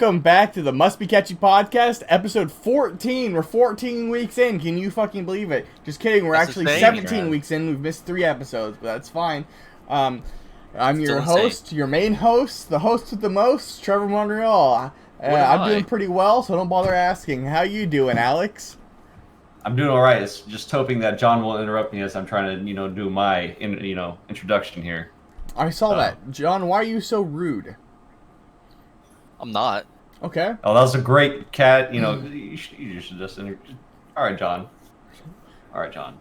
Welcome back to the Must Be Catchy podcast, episode 14. We're 14 weeks in. Can you fucking believe it? Just kidding. We're actually 17 weeks in. We've missed 3 episodes, but that's fine. I'm your host, your main host, the host with the most, Trevor Montreal. I'm doing pretty well, so don't bother asking. How you doing, Alex? I'm doing all right. It's just hoping that John will interrupt me as I'm trying to, do my, introduction here. I saw that. John, why are you so rude? I'm not. Okay. Oh, that was a great cat. You should just all right, John. All right, John.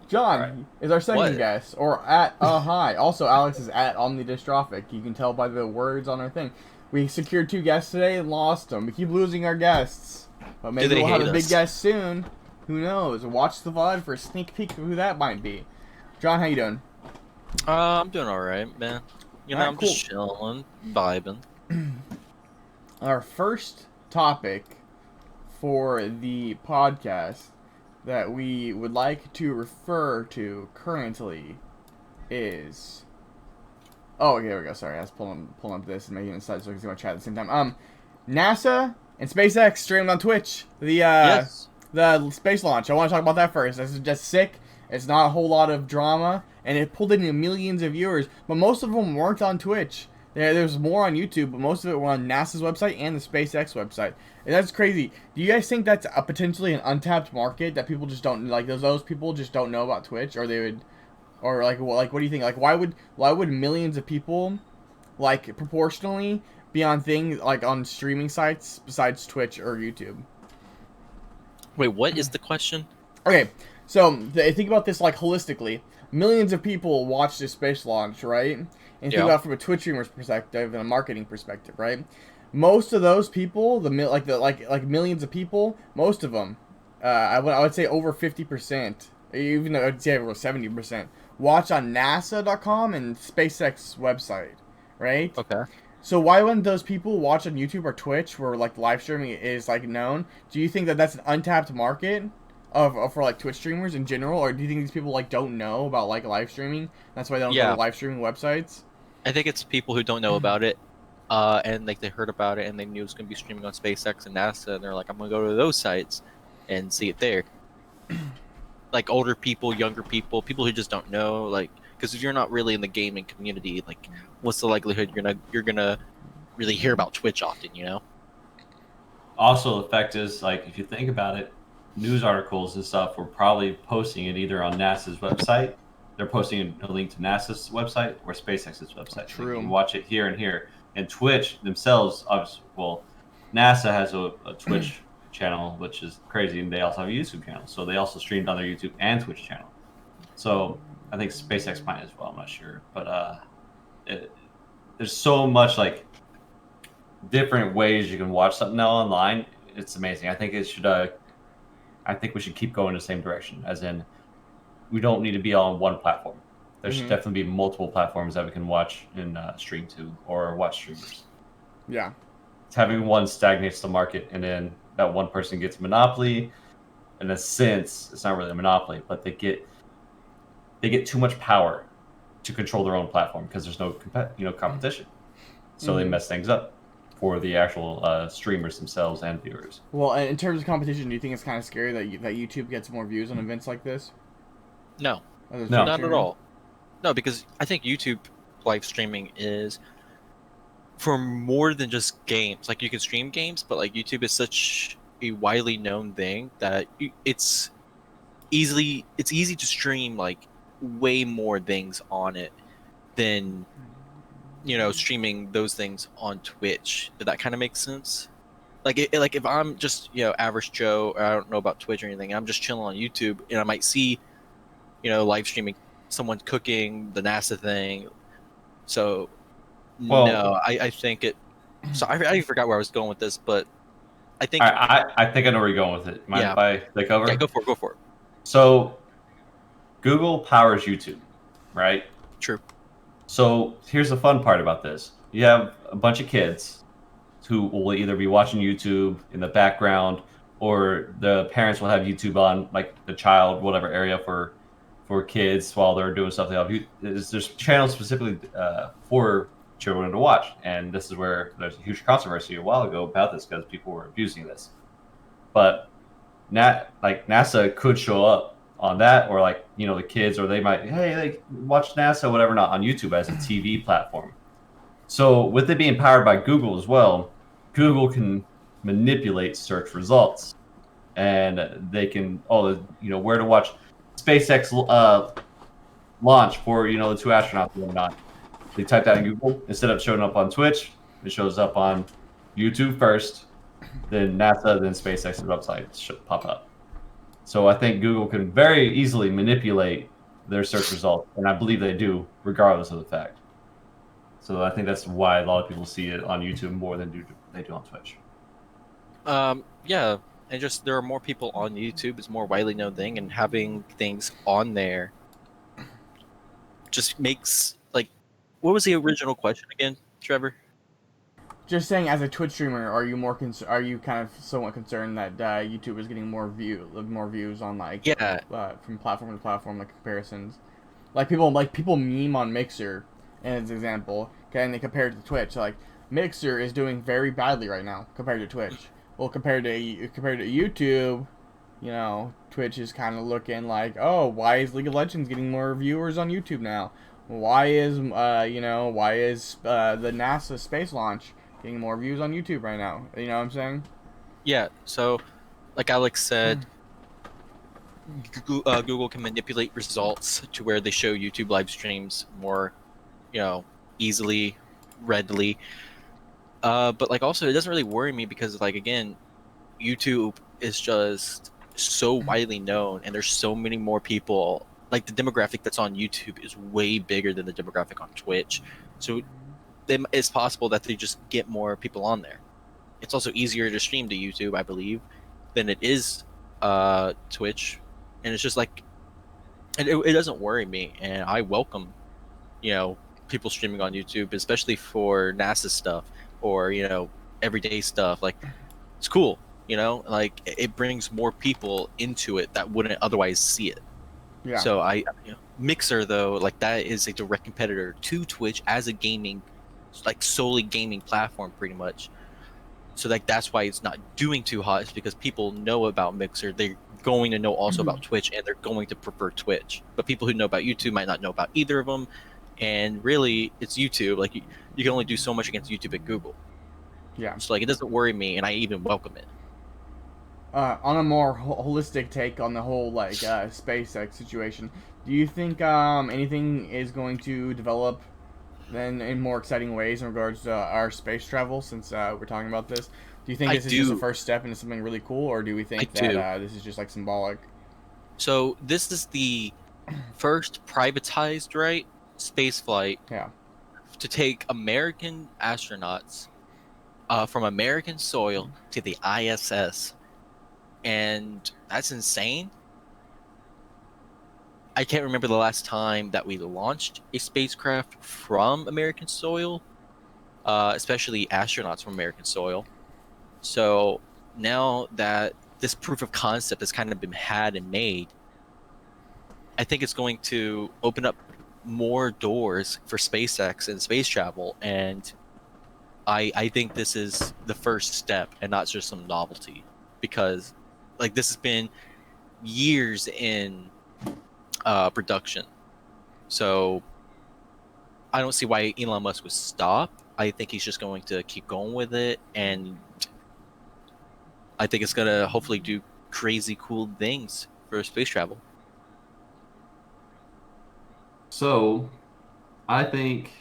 John is our second guest, or at hi. Also, Alex is at Omnidystrophic. You can tell by the words on our thing. We secured 2 guests today and lost them. We keep losing our guests, but maybe we'll have a big guest soon. Who knows? Watch the VOD for a sneak peek of who that might be. John, how you doing? I'm doing all right, man. I'm just chilling, vibing. Our first topic for the podcast that we would like to refer to currently is... Oh, okay, here we go. Sorry, I was pulling up this and making it inside so I can see my chat at the same time. NASA and SpaceX streamed on Twitch. The space launch. I want to talk about that first. This is just sick. It's not a whole lot of drama, and it pulled in millions of viewers, but most of them weren't on Twitch. There's more on YouTube, but most of it were on NASA's website and the SpaceX website. And that's crazy. Do you guys think that's potentially an untapped market that people just don't, like, those people just don't know about Twitch, or they would, or like what do you think? Like, why would millions of people, like, proportionally be on things like on streaming sites besides Twitch or YouTube? Wait, what is the question? Okay, so think about this like holistically. Millions of people watch this space launch, right? And think about it from a Twitch streamer's perspective and a marketing perspective, right? Most of those people, like millions of people, most of them, I would say over 50%, even though I'd say over 70%, watch on NASA.com and SpaceX website, right? Okay. So why wouldn't those people watch on YouTube or Twitch, where like live streaming is like known? Do you think that that's an untapped market for like Twitch streamers in general, or do you think these people like don't know about like live streaming? That's why they don't go to live streaming websites. I think it's people who don't know about it, and like they heard about it and they knew it was gonna be streaming on SpaceX and NASA, and they're like, I'm gonna go to those sites and see it there. Like older people, younger people, people who just don't know, like, because if you're not really in the gaming community, like, what's the likelihood you're gonna really hear about Twitch often? Also, the fact is, like, if you think about it, news articles and stuff were probably posting it either on NASA's website. They're posting a link to NASA's website or SpaceX's website. True. You can watch it here and here. And Twitch themselves, obviously, well, NASA has a Twitch channel, which is crazy, and they also have a YouTube channel. So they also streamed on their YouTube and Twitch channel. So I think SpaceX might as well. I'm not sure, but there's so much like different ways you can watch something now online. It's amazing. I think it should. I think we should keep going in the same direction, as in we don't need to be on one platform. There should definitely be multiple platforms that we can watch and stream to, or watch streamers. Yeah. Having one stagnates the market, and then that one person gets a monopoly. In a sense, it's not really a monopoly, but they get too much power to control their own platform because there's no competition. So they mess things up for the actual streamers themselves and viewers. Well, in terms of competition, do you think it's kind of scary that YouTube gets more views on events like this? No, not at all. No, because I think YouTube live streaming is for more than just games. Like, you can stream games, but like YouTube is such a widely known thing that it's easy to stream like way more things on it than streaming those things on Twitch. Did that kind of make sense? Like if I'm just average Joe, or I don't know about Twitch or anything, I'm just chilling on YouTube and I might see live streaming someone cooking the NASA thing. So no, I think it. So I forgot where I was going with this, but I think I think I know where you're going with it. Mind if I take over? Yeah, go for it. So Google powers YouTube, right? True. So here's the fun part about this. You have a bunch of kids who will either be watching YouTube in the background, or the parents will have YouTube on, like the child, whatever area for kids while they're doing something else. There's channels specifically for children to watch. And this is where there's a huge controversy a while ago about this because people were abusing this. But NASA could show up on that, or like, you know, the kids, or they might, hey, like, watch NASA, whatever, not on YouTube as a TV platform. So with it being powered by Google as well, Google can manipulate search results, and they can, you know, where to watch SpaceX launch for, you know, the two astronauts and whatnot. They type that in Google, instead of showing up on Twitch, it shows up on YouTube first, then NASA, then SpaceX's website should pop up. So I think Google can very easily manipulate their search results, and I believe they do, regardless of the fact. So I think that's why a lot of people see it on YouTube more than they do on Twitch. Yeah, and just there are more people on YouTube. It's a more widely known thing, and having things on there just makes like, what was the original question again, Trevor? Just saying, as a Twitch streamer, are you are you kind of somewhat concerned that YouTube is getting more views on like Yeah, from platform to platform, like comparisons, like people meme on Mixer, as an example, okay, and they compare it to Twitch. Like Mixer is doing very badly right now compared to Twitch. Well, compared to YouTube, you know, Twitch is kind of looking like, oh, why is League of Legends getting more viewers on YouTube now? Why is the NASA space launch getting more views on YouTube right now? You know what I'm saying? yeah. So, like Alex said, Google can manipulate results to where they show YouTube live streams more, you know, easily, readily. But like also, it doesn't really worry me because like again, YouTube is just so widely known, and there's so many more people. Like the demographic that's on YouTube is way bigger than the demographic on Twitch, so it's possible that they just get more people on there. It's also easier to stream to YouTube, I believe, than it is Twitch, and it's just like, and it doesn't worry me, and I welcome, you know, people streaming on YouTube, especially for NASA stuff or you know everyday stuff. Like it's cool, you know, like it brings more people into it that wouldn't otherwise see it. Yeah. So Mixer though, like that is a direct competitor to Twitch as a gaming, like solely gaming platform, pretty much. So like that's why it's not doing too hot, is because people know about Mixer. They're going to know also about Twitch, and they're going to prefer Twitch. But people who know about YouTube might not know about either of them. And really, it's YouTube. Like you can only do so much against YouTube and Google. Yeah. So like it doesn't worry me, and I even welcome it. On a more holistic take on the whole like SpaceX situation, do you think anything is going to develop then in more exciting ways in regards to our space travel? Since we're talking about this, do you think this is just a first step into something really cool, or do we think that this is just like symbolic? So this is the first privatized, right, space flight Yeah. to take American astronauts from American soil to the ISS, and that's insane. I can't remember the last time that we launched a spacecraft from American soil, especially astronauts from American soil. So now that this proof of concept has kind of been had and made, I think it's going to open up more doors for SpaceX and space travel. And I think this is the first step and not just some novelty, because like this has been years in production. So I don't see why Elon Musk would stop. I think he's just going to keep going with it, and I think it's gonna hopefully do crazy cool things for space travel. So I think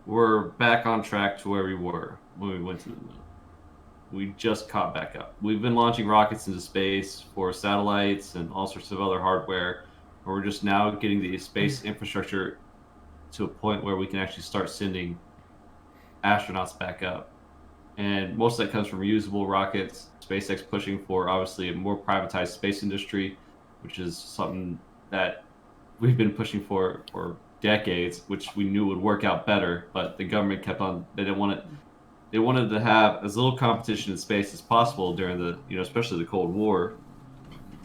we're back on track to where we were when we went to the moon. We just caught back up. We've been launching rockets into space for satellites and all sorts of other hardware, but we're just now getting the space infrastructure to a point where we can actually start sending astronauts back up. And most of that comes from reusable rockets. SpaceX pushing for obviously a more privatized space industry, which is something that we've been pushing for decades, which we knew would work out better, but the government kept on. They didn't want it. They wanted to have as little competition in space as possible during the, you know, especially the Cold War,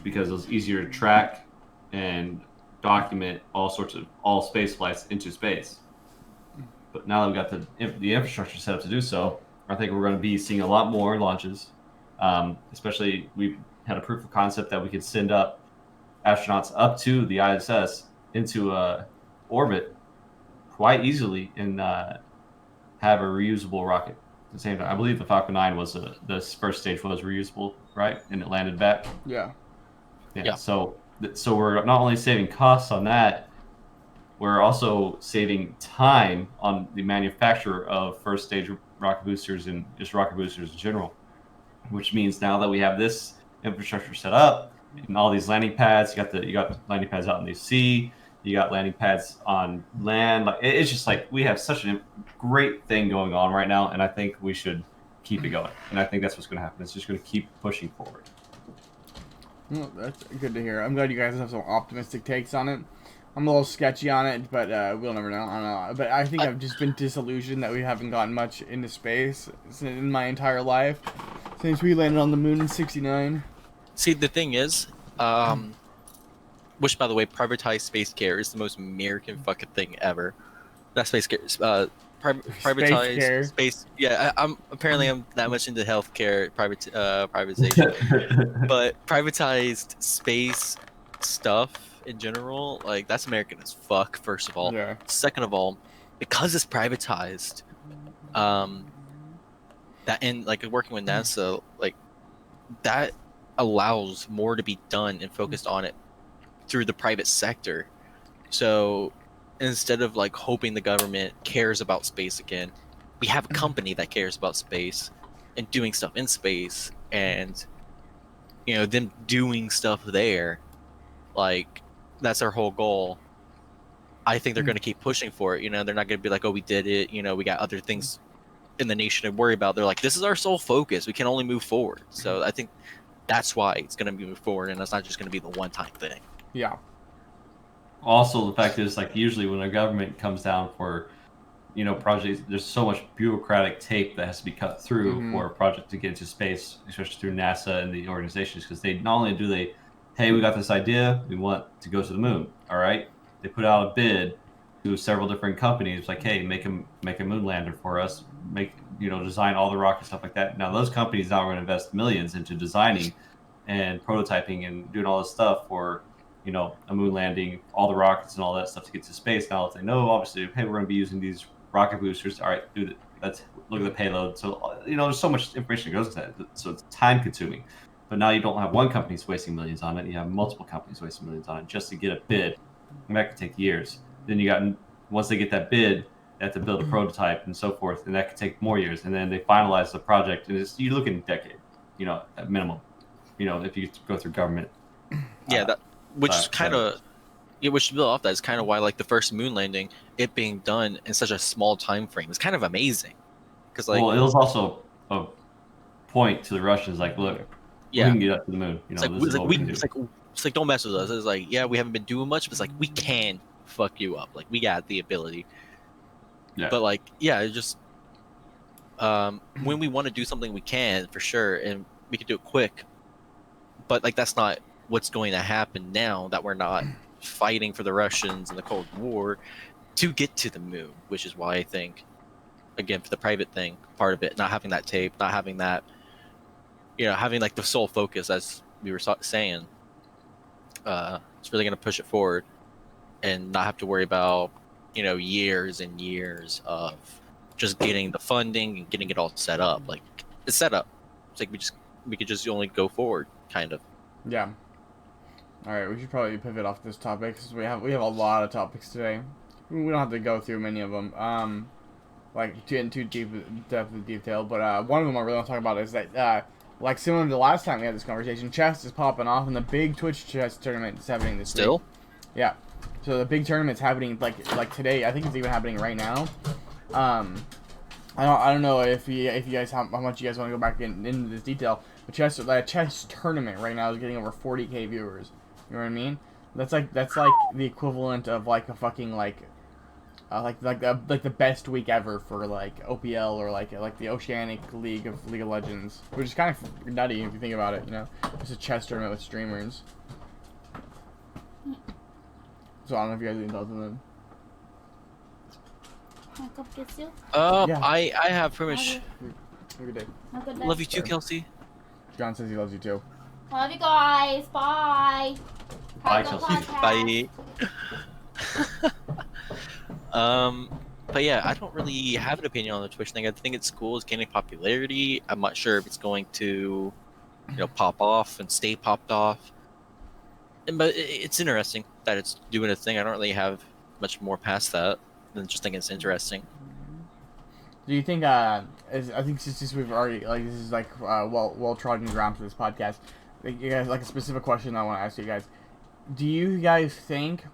because it was easier to track and document all sorts of all space flights into space. But now that we got the infrastructure set up to do so, I think we're going to be seeing a lot more launches. Especially, we had a proof of concept that we could send up astronauts up to the ISS into orbit quite easily and have a reusable rocket at the same time. I believe the Falcon 9 was the first stage was reusable, right? And it landed back. Yeah. Yeah. So we're not only saving costs on that, we're also saving time on the manufacture of first stage rocket boosters and just rocket boosters in general. Which means now that we have this infrastructure set up and all these landing pads, you got landing pads out in the sea, you got landing pads on land. Like it's just like we have such a great thing going on right now, and I think we should keep it going. And I think that's what's going to happen. It's just going to keep pushing forward. Well, that's good to hear. I'm glad you guys have some optimistic takes on it. I'm a little sketchy on it, but we'll never know. I don't know. But I think I've just been disillusioned that we haven't gotten much into space in my entire life since we landed on the moon in '69. See, the thing is, which by the way, privatized space care is the most American fucking thing ever. Not space care. Privatized care. space. Yeah, I'm that much into healthcare privatization, but privatized space stuff in general, like that's American as fuck. First of all, Yeah. second of all, because it's privatized, that and like working with NASA, like that allows more to be done and focused on it through the private sector. So instead of like hoping the government cares about space again, we have a company that cares about space and doing stuff in space, and them doing stuff there, like that's our whole goal. I think they're going to keep pushing for it. They're not going to be like, oh, we did it. We got other things in the nation to worry about. They're like, this is our sole focus. We can only move forward. So I think that's why it's going to move forward, and it's not just going to be the one-time thing. Yeah. Also, the fact is, like, usually when a government comes down for, projects, there's so much bureaucratic tape that has to be cut through for a project to get into space, especially through NASA and the organizations, because they not only do they, hey, we got this idea, we want to go to the moon, all right? They put out a bid to several different companies, like, hey, make a moon lander for us, design all the rockets, stuff like that. Now, those companies now are going to invest millions into designing and prototyping and doing all this stuff for, a moon landing, all the rockets and all that stuff to get to space. Now, if they know, obviously, hey, we're going to be using these rocket boosters. All right, let's look at the payload. So, there's so much information that goes into that. So it's time consuming. But now you don't have one company wasting millions on it. You have multiple companies wasting millions on it just to get a bid. And that could take years. Then once they get that bid, they have to build a prototype and so forth. And that could take more years. And then they finalize the project. And you look in a decade, at minimum, if you go through government. Yeah, which to build off that is kind of why, like, the first moon landing, it being done in such a small time frame is kind of amazing. Because, like, well, it was also a point to the Russians, like, look, we can get up to the moon. It's like don't mess with us. It's like, yeah, we haven't been doing much, but it's like we can fuck you up. Like we got the ability. Yeah. But like, yeah, it just when we want to do something, we can for sure, and we can do it quick. But like that's not what's going to happen now that we're not fighting for the Russians in the Cold War to get to the moon, which is why I think, again, for the private thing, part of it, not having that tape, not having that, having like the sole focus, as we were saying, it's really going to push it forward and not have to worry about, years and years of just getting the funding and getting it all set up. Like it's set up. It's like we could just only go forward, kind of. Yeah. All right, we should probably pivot off this topic because we have a lot of topics today. We don't have to go through many of them, like too deep depth of detail. But one of them I really want to talk about is that, like similar to the last time we had this conversation, chess is popping off, and the big Twitch chess tournament is happening this week. Yeah. So the big tournament's happening like today. I think it's even happening right now. I don't know if you guys how much you guys want to go back into this detail. But chess tournament right now is getting over 40K viewers. You know what I mean? That's like the equivalent of like a fucking like the best week ever for like OPL or like the Oceanic League of Legends, which is kind of nutty if you think about it. It's a chess tournament with streamers. So I don't know if you guys have any thoughts on Can I come kiss you? Yeah. I have pretty much. Have Have a good day. a good day. Love you too, Sorry. Kelsey. John says he loves you too. Love you guys. Bye. Bye, Have a good Chelsea. podcast. Bye. But yeah, I don't really have an opinion on the Twitch thing. I think it's cool. It's gaining popularity. I'm not sure if it's going to, pop off and stay popped off. But it's interesting that it's doing a thing. I don't really have much more past that than just think it's interesting. Do you think I think since we've already this is well trodden ground for this podcast. You guys a specific question I want to ask you guys. Do you guys think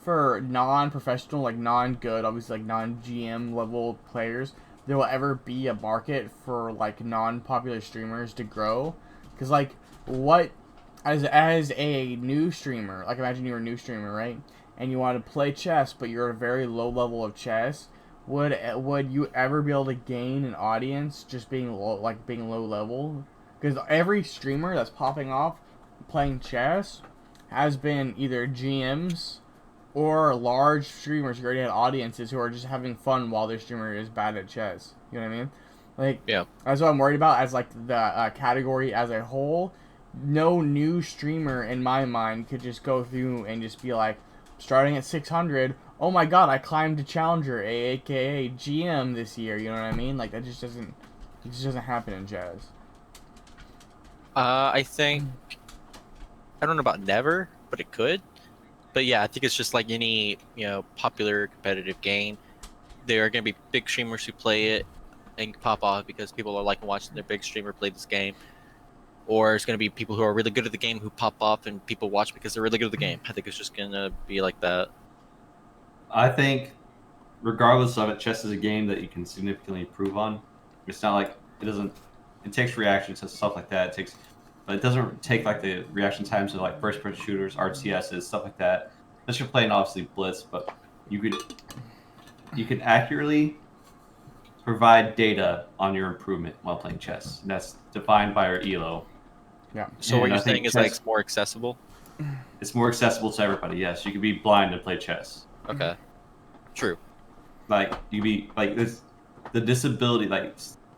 for non-professional, non-good, obviously non-GM level players, there will ever be a market for non-popular streamers to grow? Because what as a new streamer, imagine you're a new streamer, right? And you want to play chess, but you're at a very low level of chess. Would you ever be able to gain an audience just being low level? Because every streamer that's popping off playing chess has been either GMs or large streamers who already had audiences who are just having fun while their streamer is bad at chess. You know what I mean? Yeah. That's what I'm worried about as the category as a whole. No new streamer in my mind could just go through and just be starting at 600. Oh my god, I climbed to Challenger, aka GM this year. You know what I mean? That just doesn't happen in chess. I think I don't know about never, but it could. But yeah, I think it's just like any popular competitive game. There are going to be big streamers who play it and pop off because people are liking watching their big streamer play this game. Or it's going to be people who are really good at the game who pop off and people watch because they're really good at the game. I think it's just going to be like that. I think, regardless of it, chess is a game that you can significantly improve on. It's not like it doesn't. It takes reactions and stuff like that. But it doesn't take the reaction times of first-person shooters, RTSs, stuff like that. Unless you're playing obviously Blitz, but you could accurately provide data on your improvement while playing chess. And that's defined by your ELO. Yeah. So what you're saying is it's more accessible? It's more accessible to everybody. Yes, you can be blind and play chess. Okay. True. You be this, the disability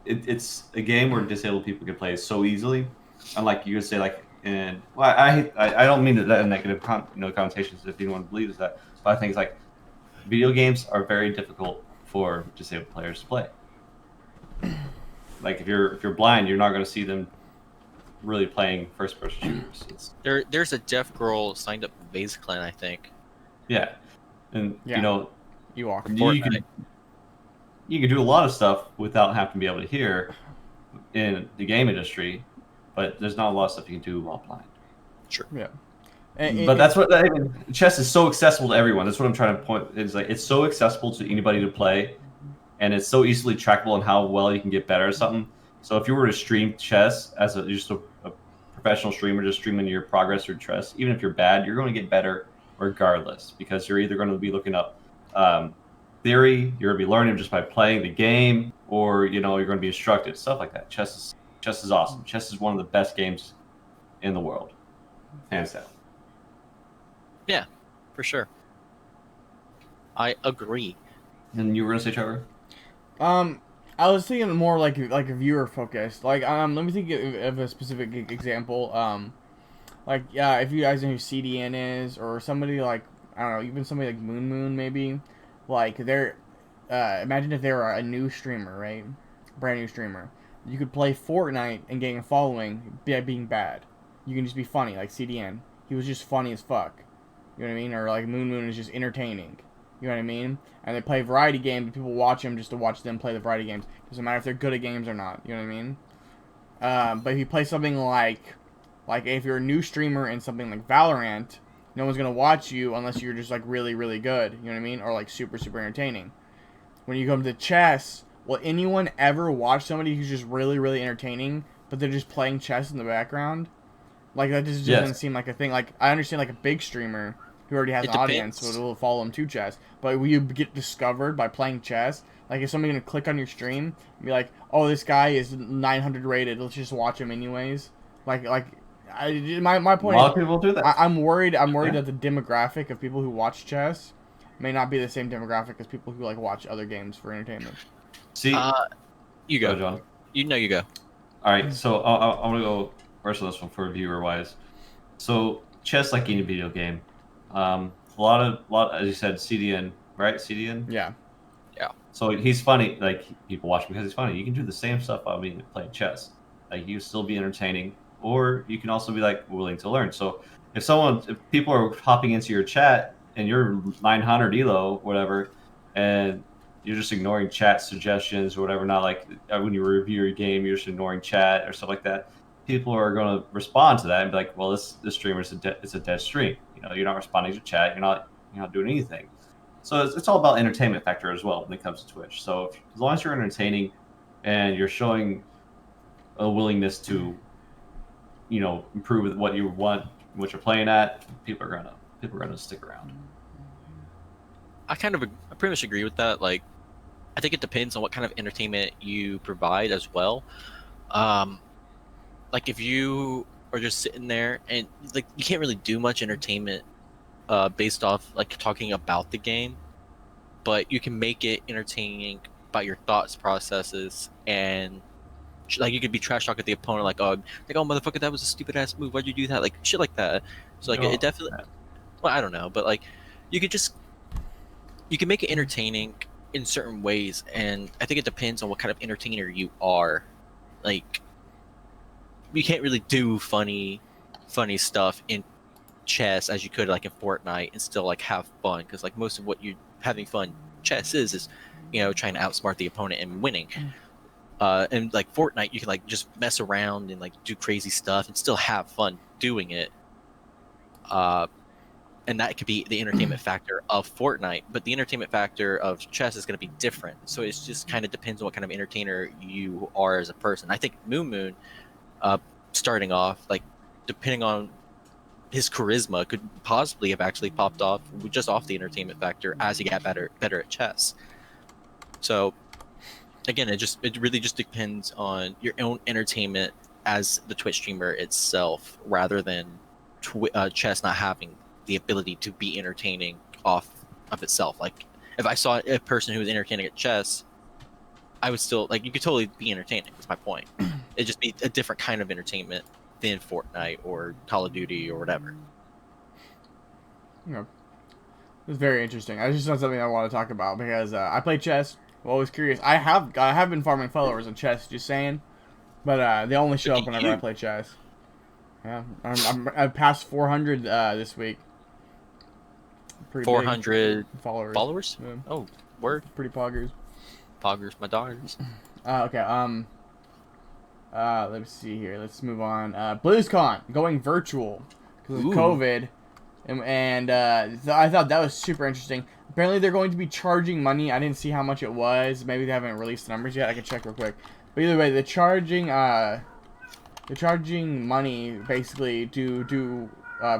it's a game where disabled people can play so easily. Unlike you could say I don't mean that in negative connotations if anyone believes that, but I think it's video games are very difficult for disabled players to play. If you're blind, you're not going to see them really playing first person shooters. There's a deaf girl signed up for Base Clan, I think. Yeah, and Yeah. You are. You can do a lot of stuff without having to be able to hear in the game industry, but there's not a lot of stuff you can do while blind. Sure. Yeah. But that's what chess is so accessible to everyone. That's what I'm trying to point. It's so accessible to anybody to play, and it's so easily trackable on how well you can get better at something. So if you were to stream chess as just a professional streamer, just streaming your progress through chess, even if you're bad, you're going to get better regardless because you're either going to be looking up theory, you're going to be learning just by playing the game, or you're going to be instructed, stuff like that. Chess is awesome. Chess is one of the best games in the world, hands down. Yeah, for sure. I agree. And you were going to say, Trevor? I was thinking more like a viewer focused. Let me think of a specific example. If you guys know who CDN is, or somebody I don't know, even somebody like Moon maybe, they're imagine if they were a new streamer, right? Brand new streamer. You could play Fortnite and gain a following by being bad. You can just be funny, like CDN. He was just funny as fuck. You know what I mean? Or Moon is just entertaining. You know what I mean? And they play variety games, and people watch them just to watch them play the variety games. Doesn't matter if they're good at games or not. You know what I mean? But if you play something like if you're a new streamer in something like Valorant, no one's gonna watch you unless you're just really, really good. You know what I mean? Or super, super entertaining. When you come to chess, will anyone ever watch somebody who's just really, really entertaining, but they're just playing chess in the background? That just doesn't seem like a thing. I understand a big streamer who already has an audience will follow him to chess. But will you get discovered by playing chess? Is somebody gonna click on your stream and be like, "Oh, this guy is 900 rated. Let's just watch him anyways." My point. A lot of people do that. I'm worried. I'm worried that the demographic of people who watch chess may not be the same demographic as people who like watch other games for entertainment. See, You go, go. John. You know, you go. All right, so I'm gonna go first on this one for viewer wise. So chess, like any video game, a lot as you said, CDN, right? CDN. Yeah. So he's funny. Like people watch him because he's funny. You can do the same stuff while being playing chess. Like you still be entertaining, or you can also be like willing to learn. So if people are hopping into your chat and you're 900 elo, whatever, and you're just ignoring chat suggestions or whatever, not like when you review your game, you're just ignoring chat or stuff like that. People are going to respond to that and be like, "Well, this streamer is it's a dead stream. You know, you're not responding to chat. You're not doing anything." So it's all about entertainment factor as well when it comes to Twitch. So as long as you're entertaining and you're showing a willingness to, improve with what you want, what you're playing at, people are gonna stick around. I pretty much agree with that. Like, I think it depends on what kind of entertainment you provide as well. Like if you are just sitting there and like you can't really do much entertainment based off like talking about the game, but you can make it entertaining by your thoughts processes and like you could be trash talking at the opponent like oh motherfucker, that was a stupid ass move, why'd you do that, like shit like that. So like it definitely, well, I don't know, but like you could just you can make it entertaining in certain ways, and I think it depends on what kind of entertainer you are. Like you can't really do funny stuff in chess as you could like in Fortnite and still like have fun, because like most of what you having fun chess is trying to outsmart the opponent and winning. And like Fortnite, you can like just mess around and like do crazy stuff and still have fun doing it. And that could be the entertainment factor of Fortnite, but the entertainment factor of chess is going to be different. So it just kind of depends on what kind of entertainer you are as a person. I think Moon, starting off, like depending on his charisma, could possibly have actually popped off just off the entertainment factor as he got better at chess. So again, it really just depends on your own entertainment as the Twitch streamer itself, rather than chess not having the ability to be entertaining off of itself. Like if I saw a person who was entertaining at chess, I would still like, you could totally be entertaining. That's my point. It'd just be a different kind of entertainment than Fortnite or Call of Duty or whatever. Yeah. It's very interesting. I just not something I want to talk about because I play chess. I'm always curious. I have been farming followers in chess, just saying, but they only show up whenever I play chess. Yeah, I've passed 400 this week. Pretty 400 followers. Yeah. Oh, word. Pretty poggers. Poggers, my daughters. Okay. Let's see here. Let's move on. BlizzCon going virtual because of COVID, and I thought that was super interesting. Apparently, they're going to be charging money. I didn't see how much it was. Maybe they haven't released the numbers yet. I can check real quick. But either way, they're charging money basically to do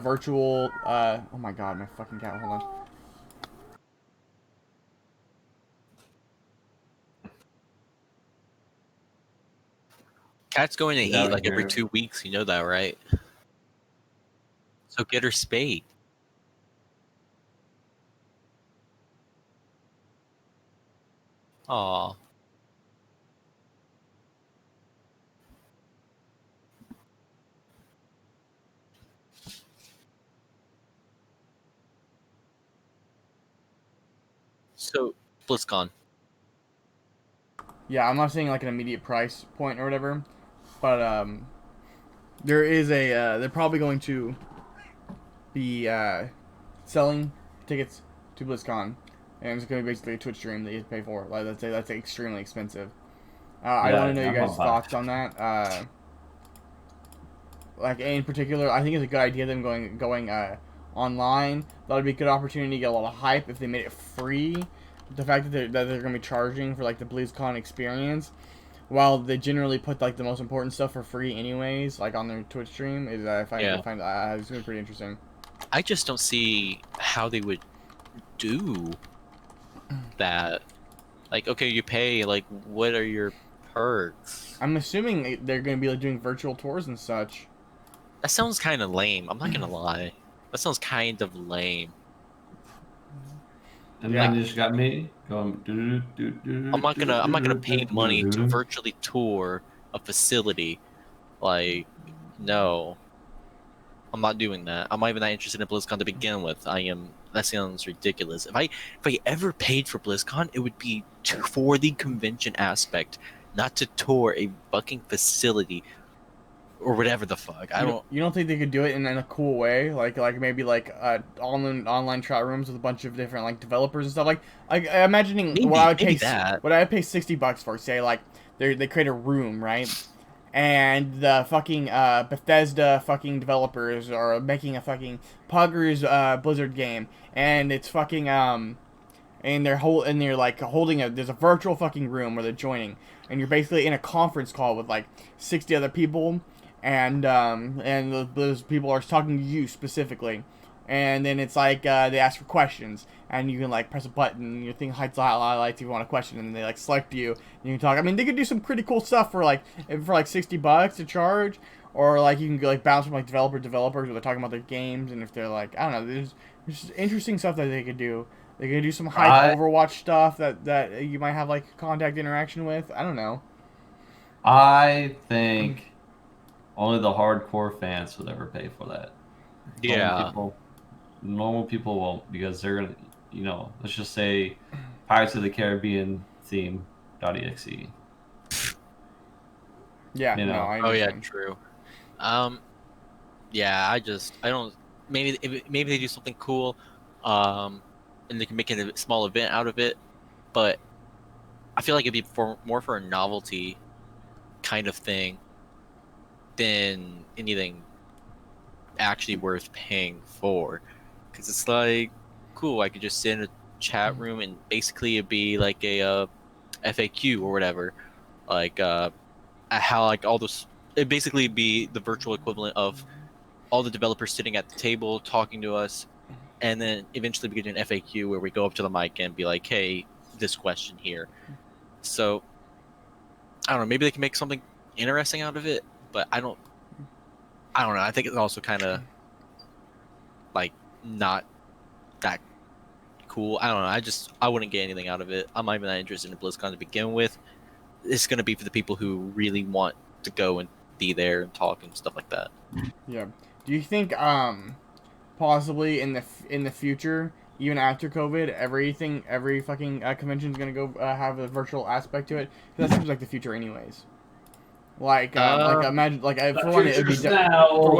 virtual. Oh my god, my fucking cat. Hold on. Cat's going to Yeah, eat like every here. 2 weeks. You know that, right? So get her spayed. Aw. So BlizzCon. Yeah, I'm not saying like an immediate price point or whatever, but there is a they're probably going to be selling tickets to BlizzCon, and it's going to be basically a Twitch stream that you pay for. Like that's extremely expensive. I want to know your guys' thoughts on that. Like in particular, I think it's a good idea them going online. That would be a good opportunity to get a lot of hype if they made it free. The fact that they're going to be charging for like the BlizzCon experience, while they generally put like the most important stuff for free anyways, like on their Twitch stream, is I find it's going to be pretty interesting. I just don't see how they would do that. Like, okay, you pay. Like, what are your perks? I'm assuming they're going to be like doing virtual tours and such. That sounds kind of lame. I'm not gonna lie. That sounds kind of lame. And Yeah. then you just got me going. I'm not gonna pay money to virtually tour a facility. Like, no, I'm not doing that. I'm not even that interested in BlizzCon to begin with. That sounds ridiculous. If I ever paid for BlizzCon, it would be for the convention aspect, not to tour a fucking facility or whatever the fuck. I don't. You don't think they could do it in a cool way, like maybe like online chat rooms with a bunch of different like developers and stuff. Like imagining Maybe that. what I would pay $60 for. Say like they create a room, right? And the fucking Bethesda fucking developers are making a fucking Puggers Blizzard game, and it's fucking and they're like there's a virtual fucking room where they're joining, and you're basically in a conference call with like 60 other people, and those people are talking to you specifically, and then it's like they ask for questions, and you can like press a button, and your thing highlights if you want a question, and they like select you, and you can talk. I mean, they could do some pretty cool stuff for like $60 to charge, or like you can like bounce from like developers where they're talking about their games, and if they're like, I don't know, there's interesting stuff that they could do. They could do some hype Overwatch stuff that you might have like contact interaction with. I don't know. I think only the hardcore fans would ever pay for that. Yeah. Normal people won't, because they're gonna, let's just say Pirates of the Caribbean theme.exe. Yeah, You know. no, I Oh yeah, understand. true. Yeah, I don't. Maybe they do something cool, and they can make a small event out of it. But I feel like it'd be more for a novelty kind of thing than anything actually worth paying for. Because it's like, cool, I could just sit in a chat room and basically it'd be like a FAQ or whatever, like how like all those. It'd basically be the virtual equivalent of all the developers sitting at the table talking to us, and then eventually we get an FAQ where we go up to the mic and be like, hey, this question here. So I don't know, maybe they can make something interesting out of it, but I don't know. I think it's also kind of like not that cool. I don't know. I wouldn't get anything out of it. I'm not even that interested in BlizzCon to begin with. It's gonna be for the people who really want to go and be there and talk and stuff like that. Yeah. Do you think possibly in the future, even after COVID, every fucking convention is gonna go have a virtual aspect to it? 'Cause that seems like the future, anyways. Like imagine for one it'd be for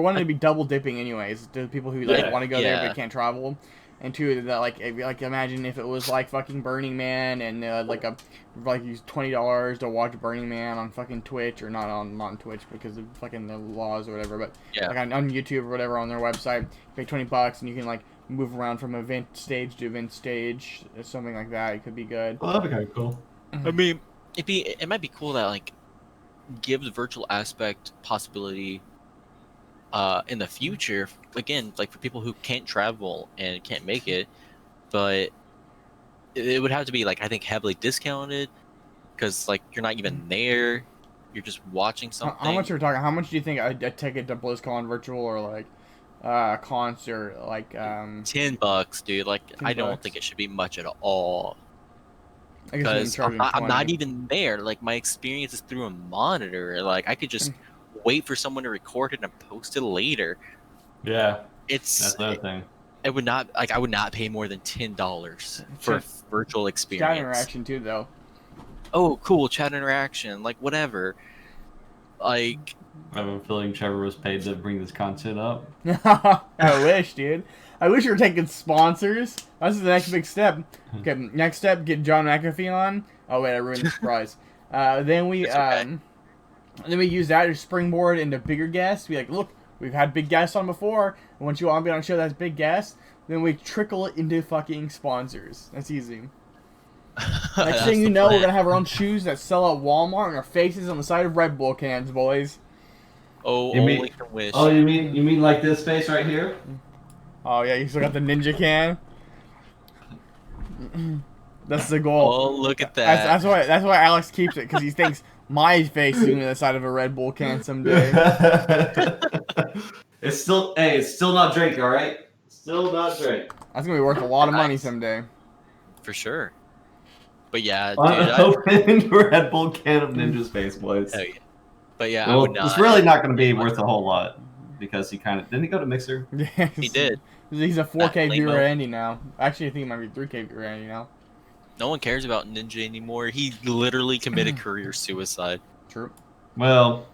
one it'd be double dipping anyways to people who like want to go there but can't travel, and two that like imagine if it was like fucking Burning Man and use $20 to watch Burning Man on fucking Twitch, or not on Twitch because of fucking the laws or whatever, but like on YouTube or whatever on their website, pay $20 and you can like move around from event stage to event stage, something like that. It could be good. Well, that'd be kind of cool. I mean, it might be cool that like gives the virtual aspect possibility in the future, again, like for people who can't travel and can't make it, but it would have to be like, I think, heavily discounted, because like you're not even there, you're just watching something. How much are we talking? How much do you think a ticket to BlizzCon virtual or like concert like $10, dude? Like I don't think it should be much at all. I guess Because I'm not even there. Like my experience is through a monitor. Like I could just wait for someone to record it and post it later. Yeah, that's another thing. I would not pay more than $10 for a virtual experience. Chat interaction too, though. Oh, cool, chat interaction, like whatever. Like I have a feeling Trevor was paid to bring this content up. I wish, dude. I wish we were taking sponsors. That's the next big step. Okay, next step, get John McAfee on. Oh wait, I ruined the surprise. Then we use that to springboard into bigger guests. Be like, look, we've had big guests on before. And once you want to be on a show that's big guests, then we trickle it into fucking sponsors. That's easy. Next thing you know, we're gonna have our own shoes that sell at Walmart and our faces on the side of Red Bull cans, boys. Oh, only can wish. Oh, you mean like this face right here? Oh yeah, you still got the ninja can. That's the goal. Oh, look at that. That's why Alex keeps it, because he thinks my face is gonna be the side of a Red Bull can someday. It's still not Drake, all right? Still not Drake. That's gonna be worth a lot of money Nice. someday. For sure. But yeah, dude, Open Red Bull can of Ninja Space Boys. oh, yeah. But yeah, I Well, would not. it's really not going to be worth a whole lot because he kind of didn't he go to Mixer? Yes. He did. He's a That 4K viewer lame-o. Andy now. Actually, I think he might be 3K viewer Andy now. No one cares about Ninja anymore. He literally committed career suicide. True. Well,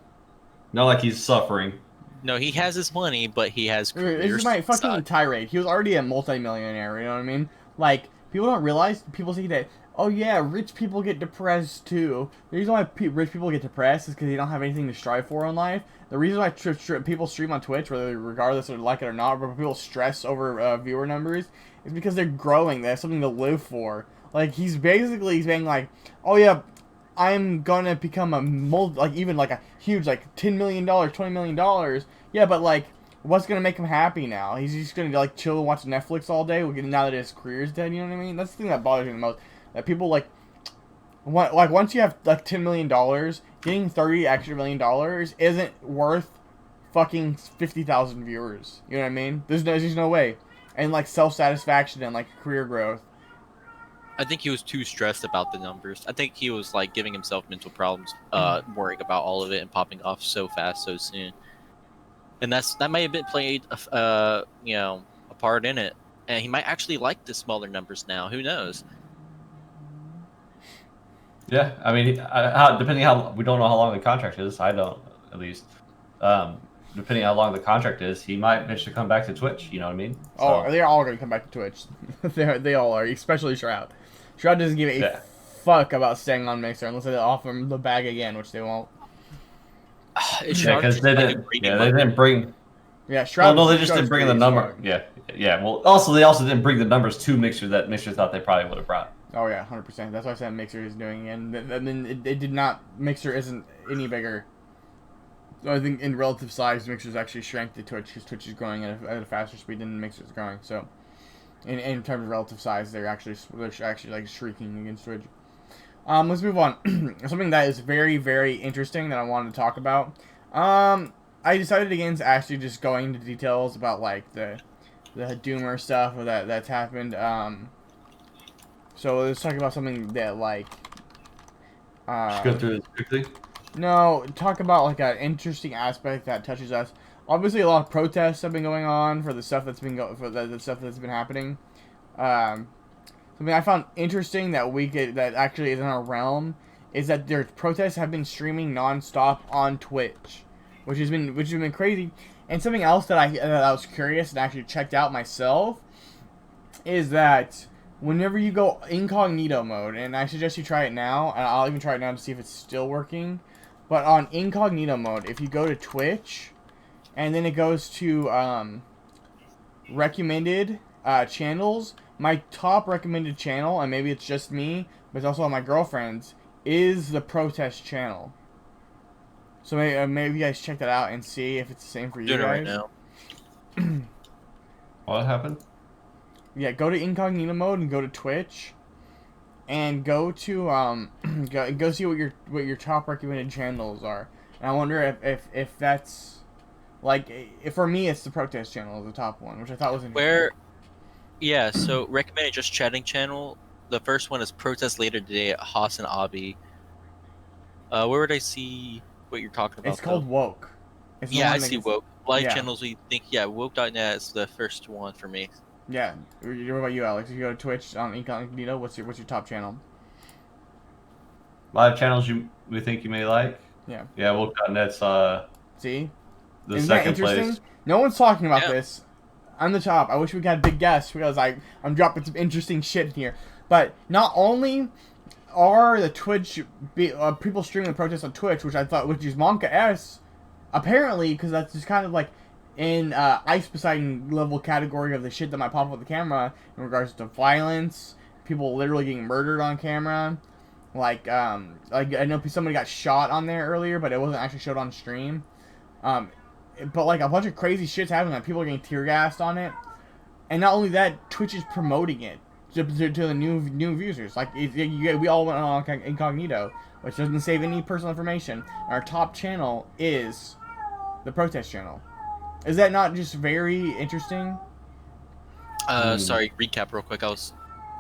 not like he's suffering. No, he has his money, but he has career This is my fucking suicide. tirade. He was already a multimillionaire, you know what I mean? Like, people don't realize, people say that, oh yeah, rich people get depressed too. The reason why rich people get depressed is because they don't have anything to strive for in life. The reason why people stream on Twitch, whether regardless of like it or not, but people stress over viewer numbers, is because they're growing. They have something to live for. Like, he's being like, oh yeah, I'm gonna become even like a huge, like $10 million, $20 million. Yeah, but like, what's gonna make him happy now? He's just gonna like chill and watch Netflix all day now that his career's dead. You know what I mean? That's the thing that bothers me the most. That people once you have like $10 million, getting $30 extra million isn't worth fucking 50,000 viewers. You know what I mean? There's no way. And like self-satisfaction and like career growth. I think he was too stressed about the numbers. I think he was like giving himself mental problems, worrying about all of it and popping off so fast, so soon. And that may have been played, a part in it. And he might actually like the smaller numbers now. Who knows? Yeah, I mean, depending how we don't know how long the contract is. I don't, at least. Depending how long the contract is, he might manage to come back to Twitch. You know what I mean? Oh, they're all gonna come back to Twitch. they all are, especially Shroud. Shroud doesn't give a fuck about staying on Mixer unless they offer him the bag again, which they won't. Because they didn't bring. Yeah, Shroud. Well, no, they just didn't bring the number. Yeah. Well, they also didn't bring the numbers to Mixer that Mixer thought they probably would have brought. Oh yeah, 100%. That's why I said Mixer is doing it, and then it did not. Mixer isn't any bigger. So I think in relative size, Mixer's actually shrank to Twitch because Twitch is growing at a faster speed than Mixer's growing. So, in terms of relative size, they're actually like shrieking against Twitch. Let's move on. Something that is very, very interesting that I wanted to talk about. I decided against actually just going into details about like the Doomer stuff or that's happened. So let's talk about something that like. Just go through this quickly. No, talk about like an interesting aspect that touches us. Obviously, a lot of protests have been going on for the stuff that's been the stuff that's been happening. Something I found interesting that actually is in our realm is that their protests have been streaming nonstop on Twitch, which has been crazy. And something else that I was curious and actually checked out myself is that whenever you go incognito mode, and I suggest you try it now, and I'll even try it now to see if it's still working. But on incognito mode, if you go to Twitch, and then it goes to recommended channels, my top recommended channel, and maybe it's just me, but it's also on my girlfriend's, is the protest channel. So maybe you guys check that out and see if it's the same for you Doing guys. it right now. What happened? Yeah, go to incognito mode and go to Twitch, and go to go see what your top recommended channels are. And I wonder if that's like, if for me it's the protest channel is the top one, which I thought was interesting. Yeah, so recommended just chatting channel. The first one is protest later today at Haas and Avi. Where would I see what you're talking about? It's called Woke. It's the Yeah, one I that see gets- Woke. Live yeah. channels, we think, woke.net is the first one for me. Yeah. What about you, Alex? If you go to Twitch on incognito, what's your top channel? Live channels we think you may like. Yeah. Yeah, woke.net's See? the Isn't that second interesting? place. No one's talking about Yeah. this. I'm the top. I wish we got a big guest because I'm dropping some interesting shit in here. But not only are the Twitch people streaming the protests on Twitch, which is Monka S, apparently, because that's just kind of like in Ice Poseidon level category of the shit that might pop up with the camera in regards to violence, people literally getting murdered on camera. Like I know somebody got shot on there earlier, but it wasn't actually showed on stream. But like a bunch of crazy shit's happening. Like people are getting tear gassed on it, and not only that, Twitch is promoting it to the new users. Like we all went on incognito, which doesn't save any personal information. Our top channel is the protest channel. Is that not just very interesting? Sorry, recap real quick. I was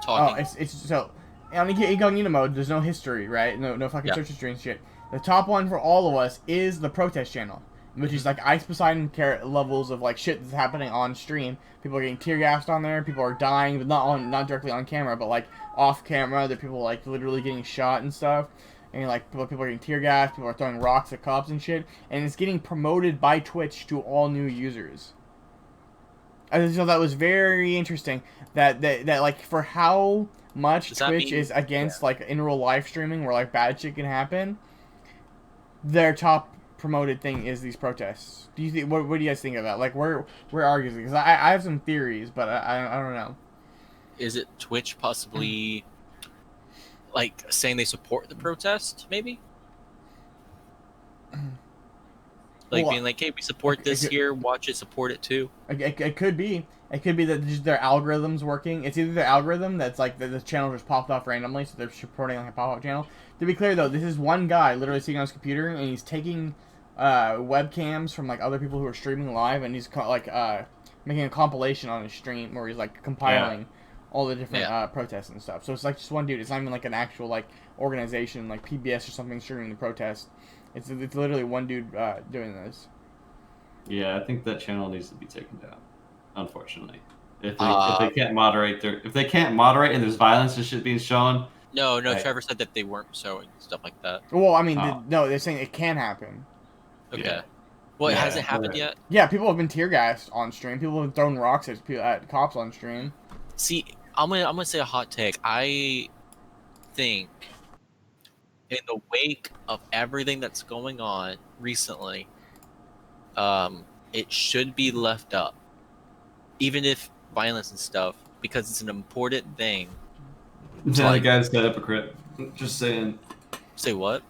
Oh, talking. it's so on incognito mode. There's no history, right? No fucking Yeah. search history and shit. The top one for all of us is the protest channel, which is like Ice Poseidon levels of like shit that's happening on stream. People are getting tear gassed on there. People are dying, but not directly on camera, but like off camera. There are people like literally getting shot and stuff. And like people are getting tear gassed. People are throwing rocks at cops and shit. And it's getting promoted by Twitch to all new users. So that was very interesting. That like for how much Does that Twitch mean- is against like in real live streaming where like bad shit can happen, their top promoted thing is these protests. Do you think what do you guys think of that? Like where argues it? Because I have some theories, but I don't know. Is it Twitch possibly like saying they support the protest? Maybe. Like Well, being like, hey, we support this here. Watch it, support it too. It could be. It could be that just their algorithm's working. It's either their algorithm that's like the channel just popped off randomly, so they're supporting like a pop-up channel. To be clear though, this is one guy literally sitting on his computer and he's taking webcams from like other people who are streaming live, and he's making a compilation on his stream where he's like compiling all the different protests and stuff. So it's like just one dude. It's not even like an actual like organization like PBS or something streaming the protest. It's literally one dude doing this. Yeah, I think that channel needs to be taken down. Unfortunately, if they can't moderate if they can't moderate and there's violence and shit being shown. No, Right. Trevor said that they weren't showing stuff like that. Well, I mean, Oh. no, they're saying it can happen. Okay. Yeah. Well, it Yeah, hasn't happened right. yet. Yeah, people have been tear gassed on stream. People have thrown rocks at cops on stream. See, I'm gonna say a hot take. I think in the wake of everything that's going on recently, it should be left up, even if violence and stuff, because it's an important thing. Yeah, like- the guy's a hypocrite. Just saying. Say what?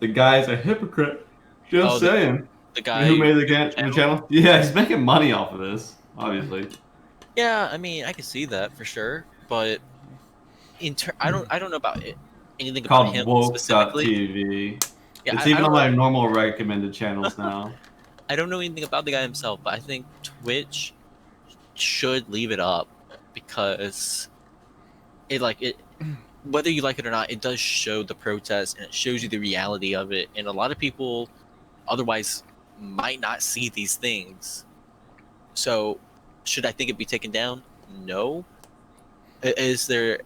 The guy's a hypocrite. Just Oh, saying. The guy Who made the channel? Yeah, he's making money off of this, obviously. Yeah, I mean, I can see that for sure, but I don't know about it. Anything about Called him specifically. woke.tv. Yeah, It's I even don't on my know. normal recommended channels now. I don't know anything about the guy himself, but I think Twitch should leave it up because whether you like it or not, it does show the protest and it shows you the reality of it. And a lot of people otherwise might not see these things. So, should I think it be taken down? No. Is there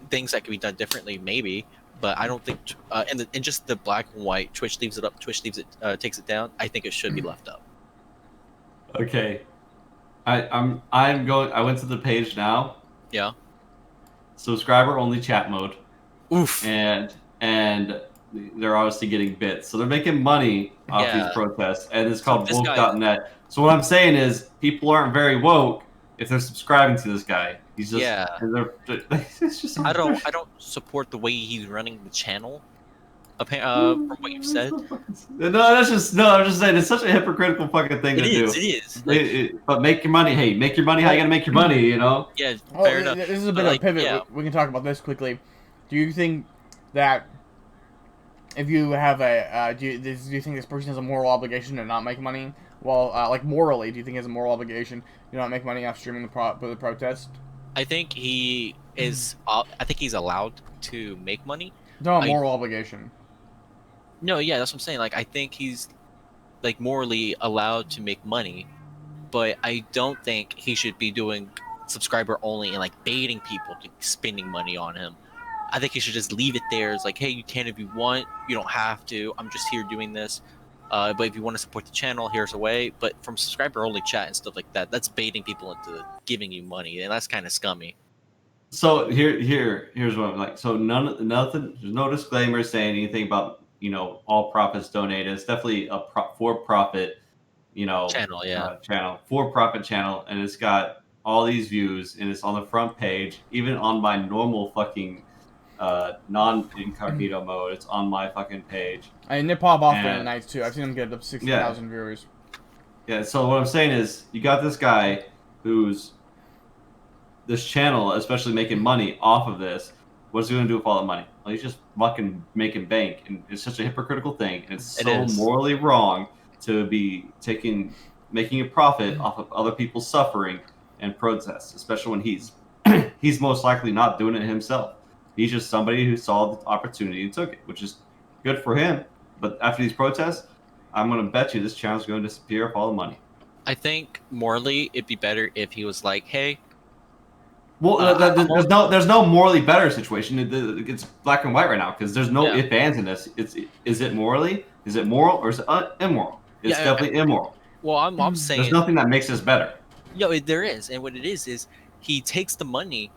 things that could be done differently? Maybe, but I don't think. And just the black and white, Twitch leaves it up. Twitch leaves it, takes it down. I think it should be left up. Okay. I'm going. I went to the page now. Yeah. Subscriber only chat mode, Oof. and they're obviously getting bits, so they're making money off Yeah. these protests, and it's called this guy- woke.net. So what I'm saying is, people aren't very woke if they're subscribing to this guy. He's just it's just I don't support the way he's running the channel. From what you've said, I'm just saying it's such a hypocritical fucking thing to do. it is. But make your money. Hey, make your money. How you gonna make your money? You know. Yeah, Oh, fair enough. this is a But, bit of a like, pivot. yeah. We can talk about this quickly. Do you think that if you have do you think this person has a moral obligation to not make money? Well, like morally, do you think he has a moral obligation to not make money off streaming the protest? I think he is. I think he's allowed to make money. No, a moral obligation. No, yeah, that's what I'm saying. Like, I think he's like morally allowed to make money, but I don't think he should be doing subscriber only and like baiting people to spending money on him. I think he should just leave it there. It's like, hey, you can if you want. You don't have to. I'm just here doing this. But if you want to support the channel, here's a way. But from subscriber only chat and stuff like that, that's baiting people into giving you money, and that's kind of scummy. So here's what I'm like. So nothing. There's no disclaimer saying anything about all profits donated. It's definitely a for-profit Channel, yeah. channel, for-profit channel, and it's got all these views, and it's on the front page, even on my normal fucking non-incognito mode. It's on my fucking page. And they pop off during the nights too. I've seen them get up to 60,000 viewers. Yeah. So what I'm saying is, you got this guy who's this channel, especially making money off of this. What's he gonna do with all the money? Well, he's just fucking making bank, and it's such a hypocritical thing. And it's It so is. morally wrong to be making a profit off of other people's suffering and protest, especially when he's most likely not doing it himself. He's just somebody who saw the opportunity and took it, which is good for him. But after these protests, I'm going to bet you this channel's going to disappear off all the money. I think morally it'd be better if he was like, hey, Well, there's no morally better situation. It's black and white right now because there's no if ands in this. Is it morally? Is it moral or is it immoral? It's definitely immoral. Well, I'm saying there's nothing that makes this better. No, there is, and what it is he takes the money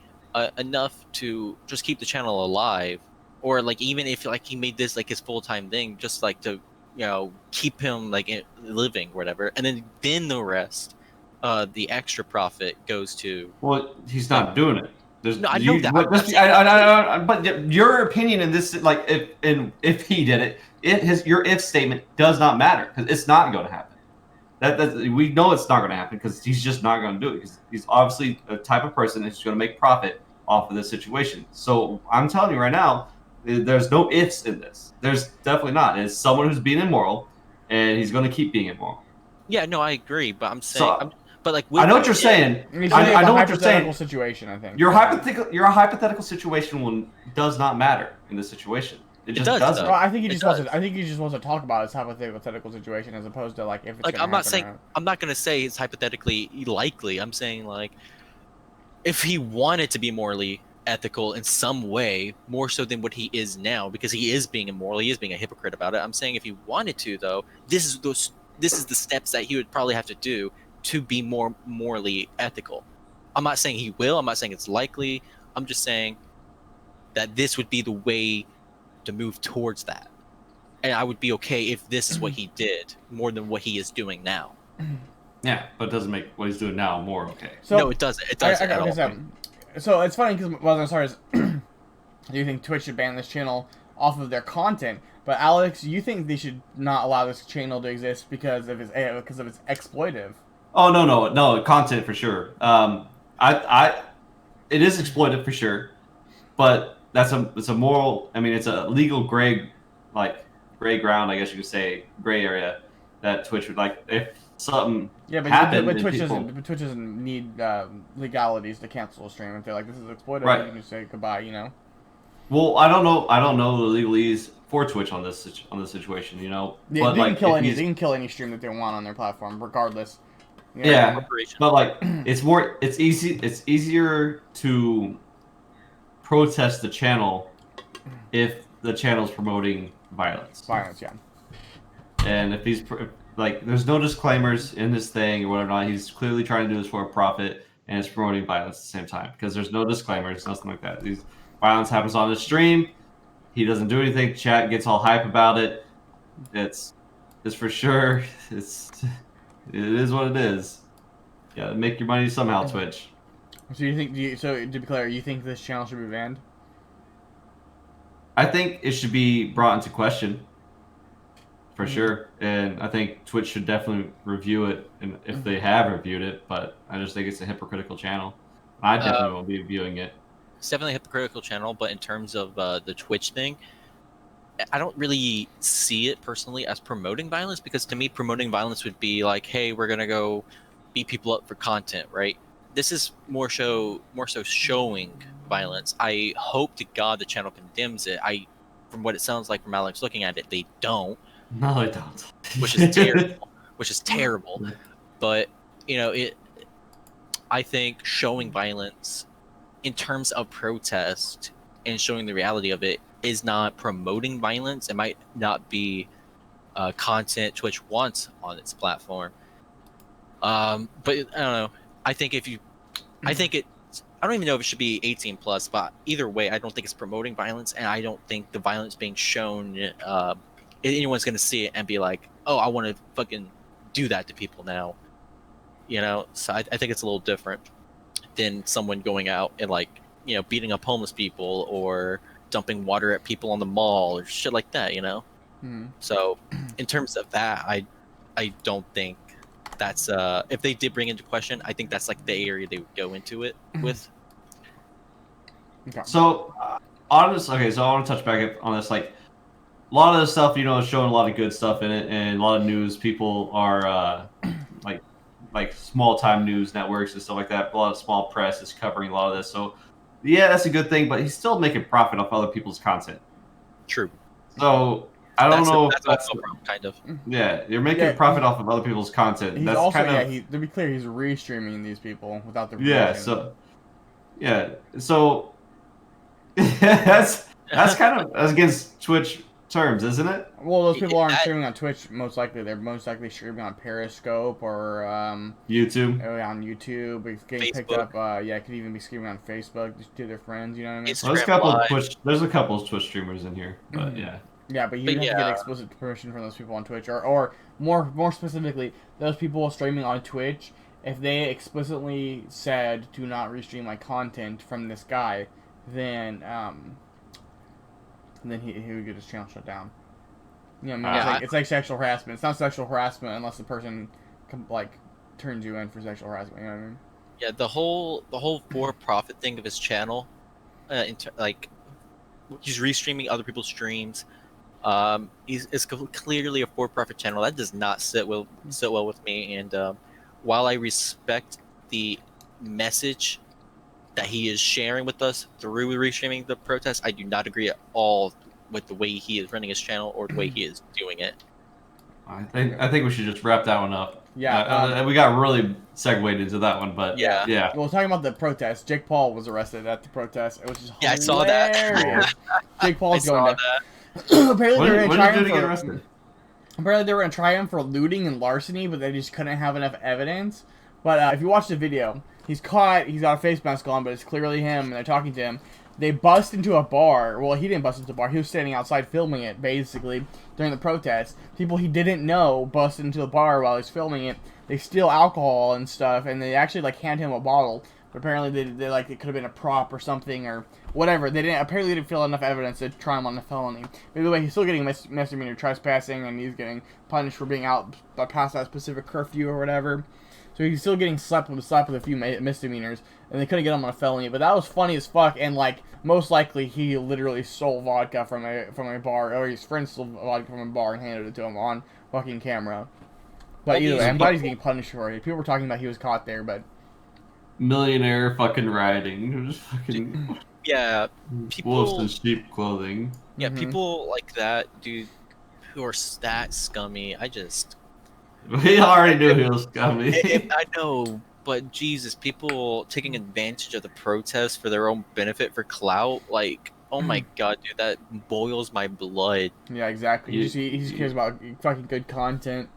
enough to just keep the channel alive, or like even if like he made this like his full-time thing, just like to keep him like living, or whatever, and then the rest. The extra profit goes to. Well, he's not doing it. I know that. But your opinion in this, like, if he did it, your if statement does not matter because it's not going to happen. We know it's not going to happen because he's just not going to do it because he's obviously a type of person that's going to make profit off of this situation. So I'm telling you right now, there's no ifs in this. There's definitely not. It's someone who's being immoral, and he's going to keep being immoral. Yeah, no, I agree, but I'm saying. But like, I know what you're saying. I know what you're saying. Situation, I think. Your hypothetical situation does not matter in this situation. It just doesn't. Well, I think he just wants to talk about his hypothetical situation as opposed to like if it's like. I'm not gonna say it's hypothetically likely. I'm saying like, if he wanted to be morally ethical in some way, more so than what he is now, because he is being immoral, he is being a hypocrite about it. I'm saying if he wanted to, though, this is the steps that he would probably have to do to be more morally ethical. I'm not saying he will. I'm not saying it's likely. I'm just saying that this would be the way to move towards that. And I would be okay if this is what he did more than what he is doing now. Yeah, but it doesn't make what he's doing now more okay. So, no, it doesn't. It doesn't at all. So it's funny because as far as do you think Twitch should ban this channel off of their content? But Alex, you think they should not allow this channel to exist because of its exploitive? Oh no, content for sure. It is exploitive for sure, but it's a moral. I mean, it's a legal gray ground, I guess you could say, gray area that Twitch would like if something. Yeah, but Twitch doesn't need legalities to cancel a stream. If they're like, this is exploitive, right, you can just say goodbye. You know. Well, I don't know the legalese for Twitch on this situation. You know, but they can kill any stream that they want on their platform, regardless. Yeah, but like it's easier to protest the channel if the channel's promoting violence. Yeah. And if he's like, there's no disclaimers in this thing or whatever. He's clearly trying to do this for a profit and it's promoting violence at the same time because there's no disclaimers, nothing like that. Violence happens on the stream. He doesn't do anything. Chat gets all hype about it. It's for sure. It is what it is. Yeah, make your money somehow, Twitch. So to be clear, you think this channel should be banned? I think it should be brought into question. For sure. And I think Twitch should definitely review it, and if they have reviewed it, but I just think it's a hypocritical channel. I definitely won't be viewing it. It's definitely a hypocritical channel, but in terms of the Twitch thing, I don't really see it personally as promoting violence, because to me, promoting violence would be like, hey, we're gonna go beat people up for content, right? This is more so showing violence. I hope to God the channel condemns it. From what it sounds like from Alex looking at it, they don't. No, they don't. Which is terrible. Which is terrible. But I think showing violence in terms of protest and showing the reality of it is not promoting violence. It might not be content Twitch wants on its platform. But I don't know. I think I don't even know if it should be 18 plus, but either way, I don't think it's promoting violence, and I don't think the violence being shown, anyone's gonna see it and be like, oh, I want to fucking do that to people now. You know, so I think it's a little different than someone going out and beating up homeless people or dumping water at people on the mall or shit like that, you know? Mm-hmm. So in terms of that, I don't think that's if they did bring into question, I think that's like the area they would go into it with. Okay. So so I want to touch back on this. Like, a lot of the stuff, is showing a lot of good stuff in it, and a lot of news people are like small time news networks and stuff like that. A lot of small press is covering a lot of this. So yeah, that's a good thing. But he's still making profit off other people's content. True. So I don't know if that's also a problem, kind of. yeah, you're making Yeah, a profit off of other people's content. He's That's also kind of to be clear, he's restreaming these people without the yeah. permission. So that's kind of that's against Twitch terms, isn't it? Well, those people aren't streaming on Twitch. Most likely, they're most likely streaming on Periscope or YouTube. on YouTube. It's getting picked Facebook. up. It could even be streaming on Facebook just to their friends. You know what I mean? Instagram There's a couple of Twitch streamers in here, but yeah. Yeah, but you have to get explicit permission from those people on Twitch, or more specifically, those people streaming on Twitch. If they explicitly said "do not restream my content" from this guy, then he would get his channel shut down. You know, what I mean, it's like sexual harassment. It's not sexual harassment unless the person turns you in for sexual harassment. You know what I mean? Yeah, the whole for-profit thing of his channel, he's restreaming other people's streams. It's clearly a for-profit channel that does not sit well with me. And while I respect the message that he is sharing with us through restreaming the protest, I do not agree at all with the way he is running his channel or the way he is doing it. I think we should just wrap that one up. Yeah, we got really segued into that one, but yeah. Well, talking about the protest, Jake Paul was arrested at the protest. It was just hilarious. I saw that. Jake Paul's I going saw down. Apparently, What they were did going he do to to get arrested? Apparently, they were going to try him for looting and larceny, but they just couldn't have enough evidence. But if you watch the video, he's caught. He's got a face mask on, but it's clearly him, and they're talking to him. They bust into a bar. Well, he didn't bust into a bar. He was standing outside filming it, basically, during the protest. People he didn't know busted into the bar while he's filming it. They steal alcohol and stuff, and they actually, hand him a bottle. But apparently, they it could have been a prop or something, or whatever. Apparently, they didn't feel enough evidence to try him on the felony. By the way, he's still getting misdemeanor trespassing, and he's getting punished for being out past that specific curfew or whatever. So he's still getting slapped with a few misdemeanors, and they couldn't get him on a felony. But that was funny as fuck, and most likely he literally stole vodka from a bar, or his friend stole vodka from a bar and handed it to him on fucking camera. But either way, I'm glad he's getting punished for it. People were talking about he was caught there, but Millionaire fucking rioting, just fucking wolves in sheep clothing. Yeah, people like that, dude, who are that scummy. We already knew he was scummy. I know, but Jesus, people taking advantage of the protest for their own benefit, for clout, oh my god, dude, that boils my blood. Yeah, exactly. He just cares about fucking good content.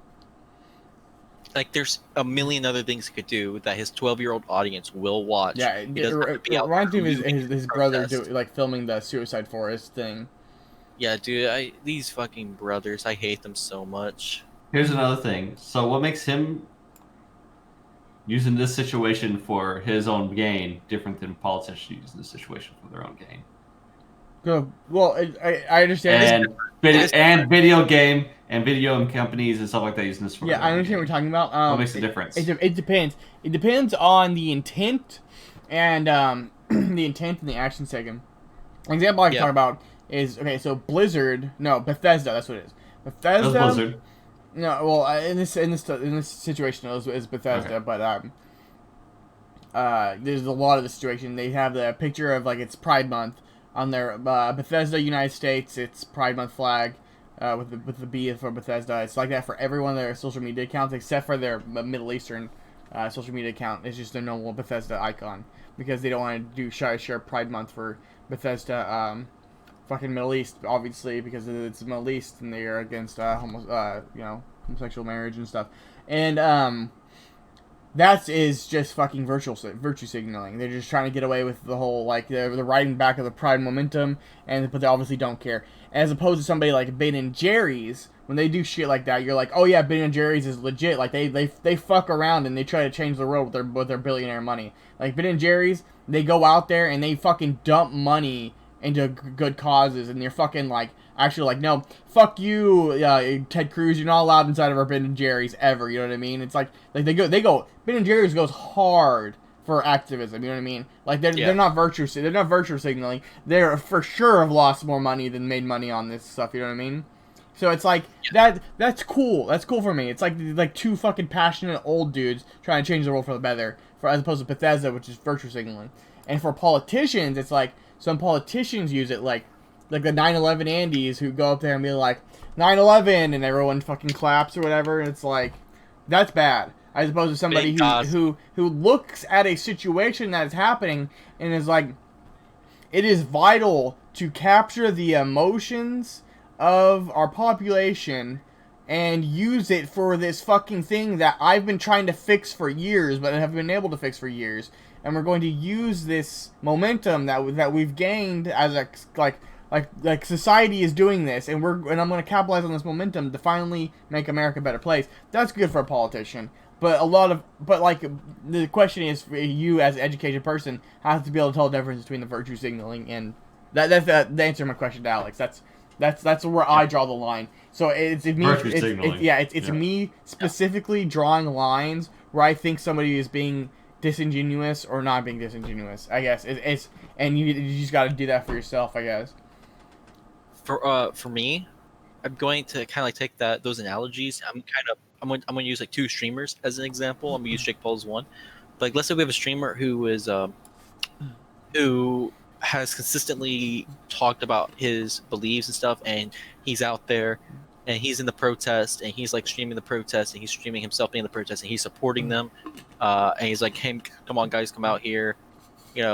There's a million other things he could do that his 12-year-old audience will watch. Yeah, it reminds me of his brother filming the Suicide Forest thing. Yeah, dude, these fucking brothers, I hate them so much. Here's another thing. So what makes him using this situation for his own gain different than politicians using this situation for their own gain? Good. Well, I understand. And video game and video companies and stuff like that using this for their own I understand gain. what you're talking about. What makes the difference? It depends. It depends on the intent and the action taken. An example I can talk about is so Bethesda. That's what it is. Bethesda. That's Blizzard. No, well, in this situation, it was Bethesda, okay. But there's a lot of the situation. They have the picture of it's Pride Month on their Bethesda United States. It's Pride Month flag with the B for Bethesda. It's like that for every one of their social media accounts except for their Middle Eastern social media account. It's just their normal Bethesda icon because they don't want to share Pride Month for Bethesda. Fucking Middle East, obviously, because it's the Middle East and they are against homosexual marriage and stuff. And that is just fucking virtue signaling. They're just trying to get away with the whole they're riding back of the Pride momentum, but they obviously don't care. As opposed to somebody like Ben & Jerry's, when they do shit like that, you're like, oh yeah, Ben & Jerry's is legit. They fuck around and they try to change the world with their billionaire money. Like Ben & Jerry's, they go out there and they fucking dump money into good causes, and you're fucking actually no, fuck you, Ted Cruz, you're not allowed inside of our Ben & Jerry's ever, you know what I mean? It's they go Ben & Jerry's goes hard for activism, you know what I mean? They're not virtue signaling. They're for sure have lost more money than made money on this stuff, you know what I mean? So it's like that's cool. That's cool for me. It's like two fucking passionate old dudes trying to change the world for the better, as opposed to Bethesda, which is virtue signaling. And for politicians, it's like some politicians use it like the 9/11 Andes who go up there and be like 9/11 and everyone fucking claps or whatever. And it's like that's bad. As opposed to somebody who looks at a situation that is happening and is like, it is vital to capture the emotions of our population and use it for this fucking thing that I've been trying to fix for years, but have been able to fix for years. And we're going to use this momentum that we've gained as a like society is doing this, and I'm going to capitalize on this momentum to finally make America a better place. That's good for a politician. But the question is, for you as an educated person have to be able to tell the difference between the virtue signaling and that's the answer to my question to Alex. That's where I draw the line. So it's me. It's me specifically drawing lines where I think somebody is being disingenuous or not being disingenuous. I guess and you just got to do that for yourself. I guess. For me, I'm going to kind of like take those analogies. I'm going to use like two streamers as an example. I'm going to use Jake Paul as one. But like, let's say we have a streamer who has consistently talked about his beliefs and stuff, and he's out there and he's in the protest and he's like streaming the protest and he's streaming himself being in the protest and he's supporting them. And he's like, hey, come on guys, come out here,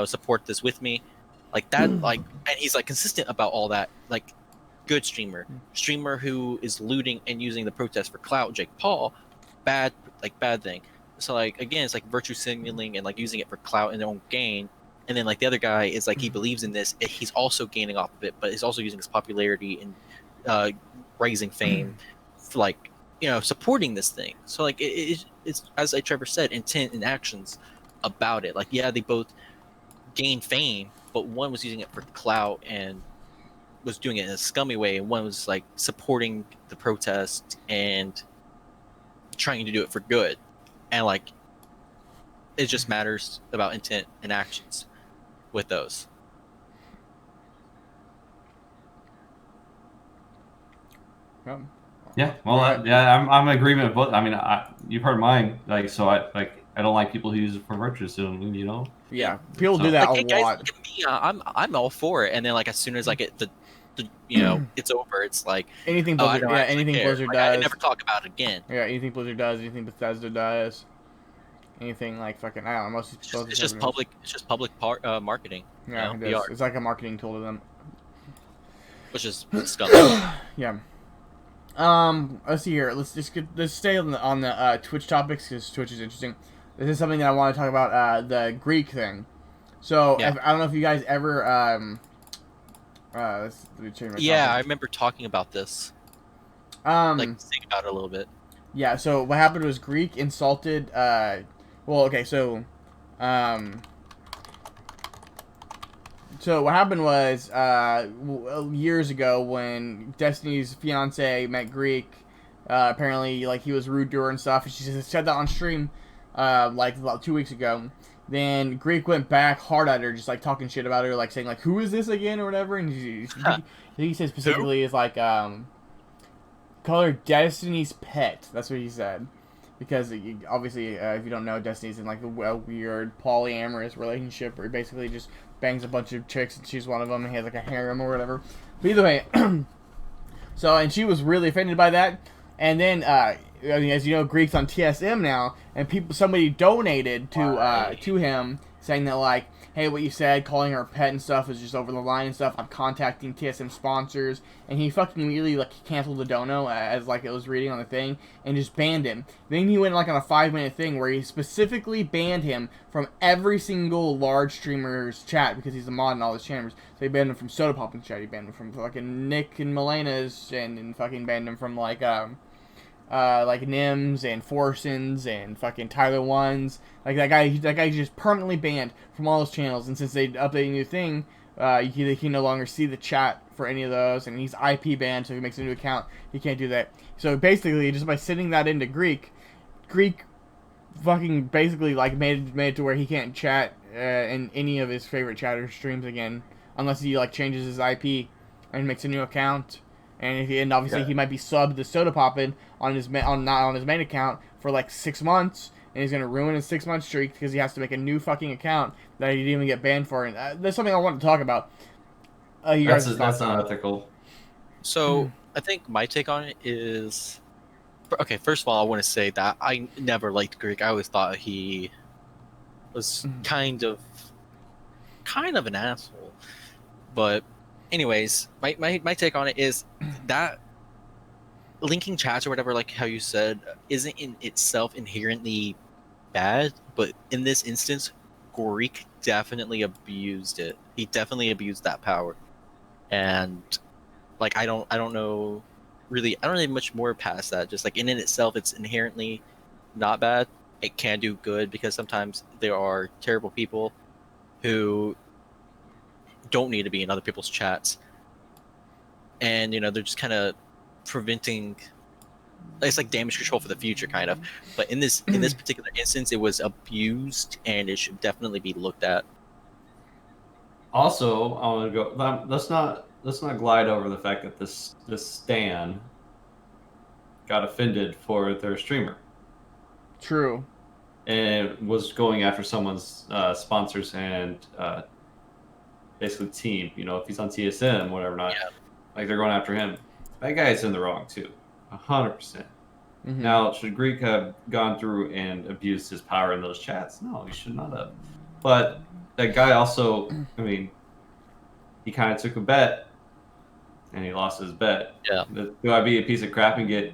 support this with me. Like that, and he's like consistent about all that. Like, good streamer who is looting and using the protest for clout. Jake Paul, bad thing. So like, again, it's like virtue signaling and like using it for clout and their own gain. And then like the other guy is like, he believes in this, he's also gaining off of it, but he's also using his popularity and raising fame for like, supporting this thing. So like it's as like Trevor said, intent and actions about it. Like, yeah, they both gained fame, but one was using it for clout and was doing it in a scummy way, and one was like supporting the protest and trying to do it for good. And like, it just matters about intent and actions with those. Yeah, well, I'm in agreement with both. I mean, you've heard mine. Like, so I don't like people who use it for virtue signaling. Yeah, people do that like, hey, a guys, lot. Look at me. I'm all for it. And then like, as soon as I get the it's over, it's like anything Blizzard, Blizzard does. I never talk about it again. Yeah, anything Blizzard does, anything Bethesda does, anything like fucking, I don't know. It's just public marketing. Yeah, PR. It's like a marketing tool to them. Which is scummy. Yeah. Let's see here. Let's stay on the Twitch topics because Twitch is interesting. This is something that I want to talk about. The Greek thing. So I don't know if you guys ever let me change my topic. I remember talking about this. Think about it a little bit. Yeah, so what happened was Greek insulted so what happened was years ago when Destiny's fiance met Greek, apparently like he was rude to her and stuff, and she said that on stream like about 2 weeks ago. Then Greek went back hard at her, just like talking shit about her, like saying like, who is this again or whatever, and he said specifically is like call her Destiny's pet. That's what he said. Because obviously, if you don't know, Destiny's in like a weird polyamorous relationship where he basically just bangs a bunch of chicks and she's one of them and he has like a harem or whatever. But either way, and she was really offended by that. And then, as you know, Greek's on TSM now, and somebody donated to him saying that like, hey, what you said, calling her a pet and stuff is just over the line and stuff. I'm contacting TSM sponsors, and he fucking immediately like canceled the dono as like it was reading on the thing and just banned him. Then he went like on a 5-minute thing where he specifically banned him from every single large streamer's chat because he's a mod in all his chambers. So he banned him from Soda Pop's chat. He banned him from fucking Nick and Melena's, and fucking banned him from like Nims and Forsons and fucking Tyler Ones. Like that guy just permanently banned from all those channels. And since they updated a new thing, he can no longer see the chat for any of those. And he's IP banned, so if he makes a new account, he can't do that. So basically, just by sending that into Greek fucking basically like made it to where he can't chat in any of his favorite chatter streams again, unless he like changes his IP and makes a new account. and obviously he might be subbed to Soda Poppin on his not on his main account for like 6 months, and he's gonna ruin his 6-month streak because he has to make a new fucking account that he didn't even get banned for. And that's something I want to talk about. That's not ethical. So I think my take on it is, okay. First of all, I want to say that I never liked Greek. I always thought he was kind of an asshole. But anyways, my take on it is that linking chats or whatever, like how you said, isn't in itself inherently bad. But in this instance, Greek definitely abused it. He definitely abused that power, and like I don't know really. I don't need much more past that. Just like in itself, it's inherently not bad. It can do good because sometimes there are terrible people who don't need to be in other people's chats, and they're just kind of preventing. It's like damage control for the future, kind of. But in this particular instance, it was abused, and it should definitely be looked at. Also, I want to go. Let's not glide over the fact that this stan got offended for their streamer. True. And was going after someone's sponsors and basically team. If he's on TSM, whatever, not like they're going after him. That guy's in the wrong too, 100%. Now, should Greek have gone through and abused his power in those chats? No, he should not have. But that guy also, I mean, he kind of took a bet, and he lost his bet. Yeah. Do I be a piece of crap and get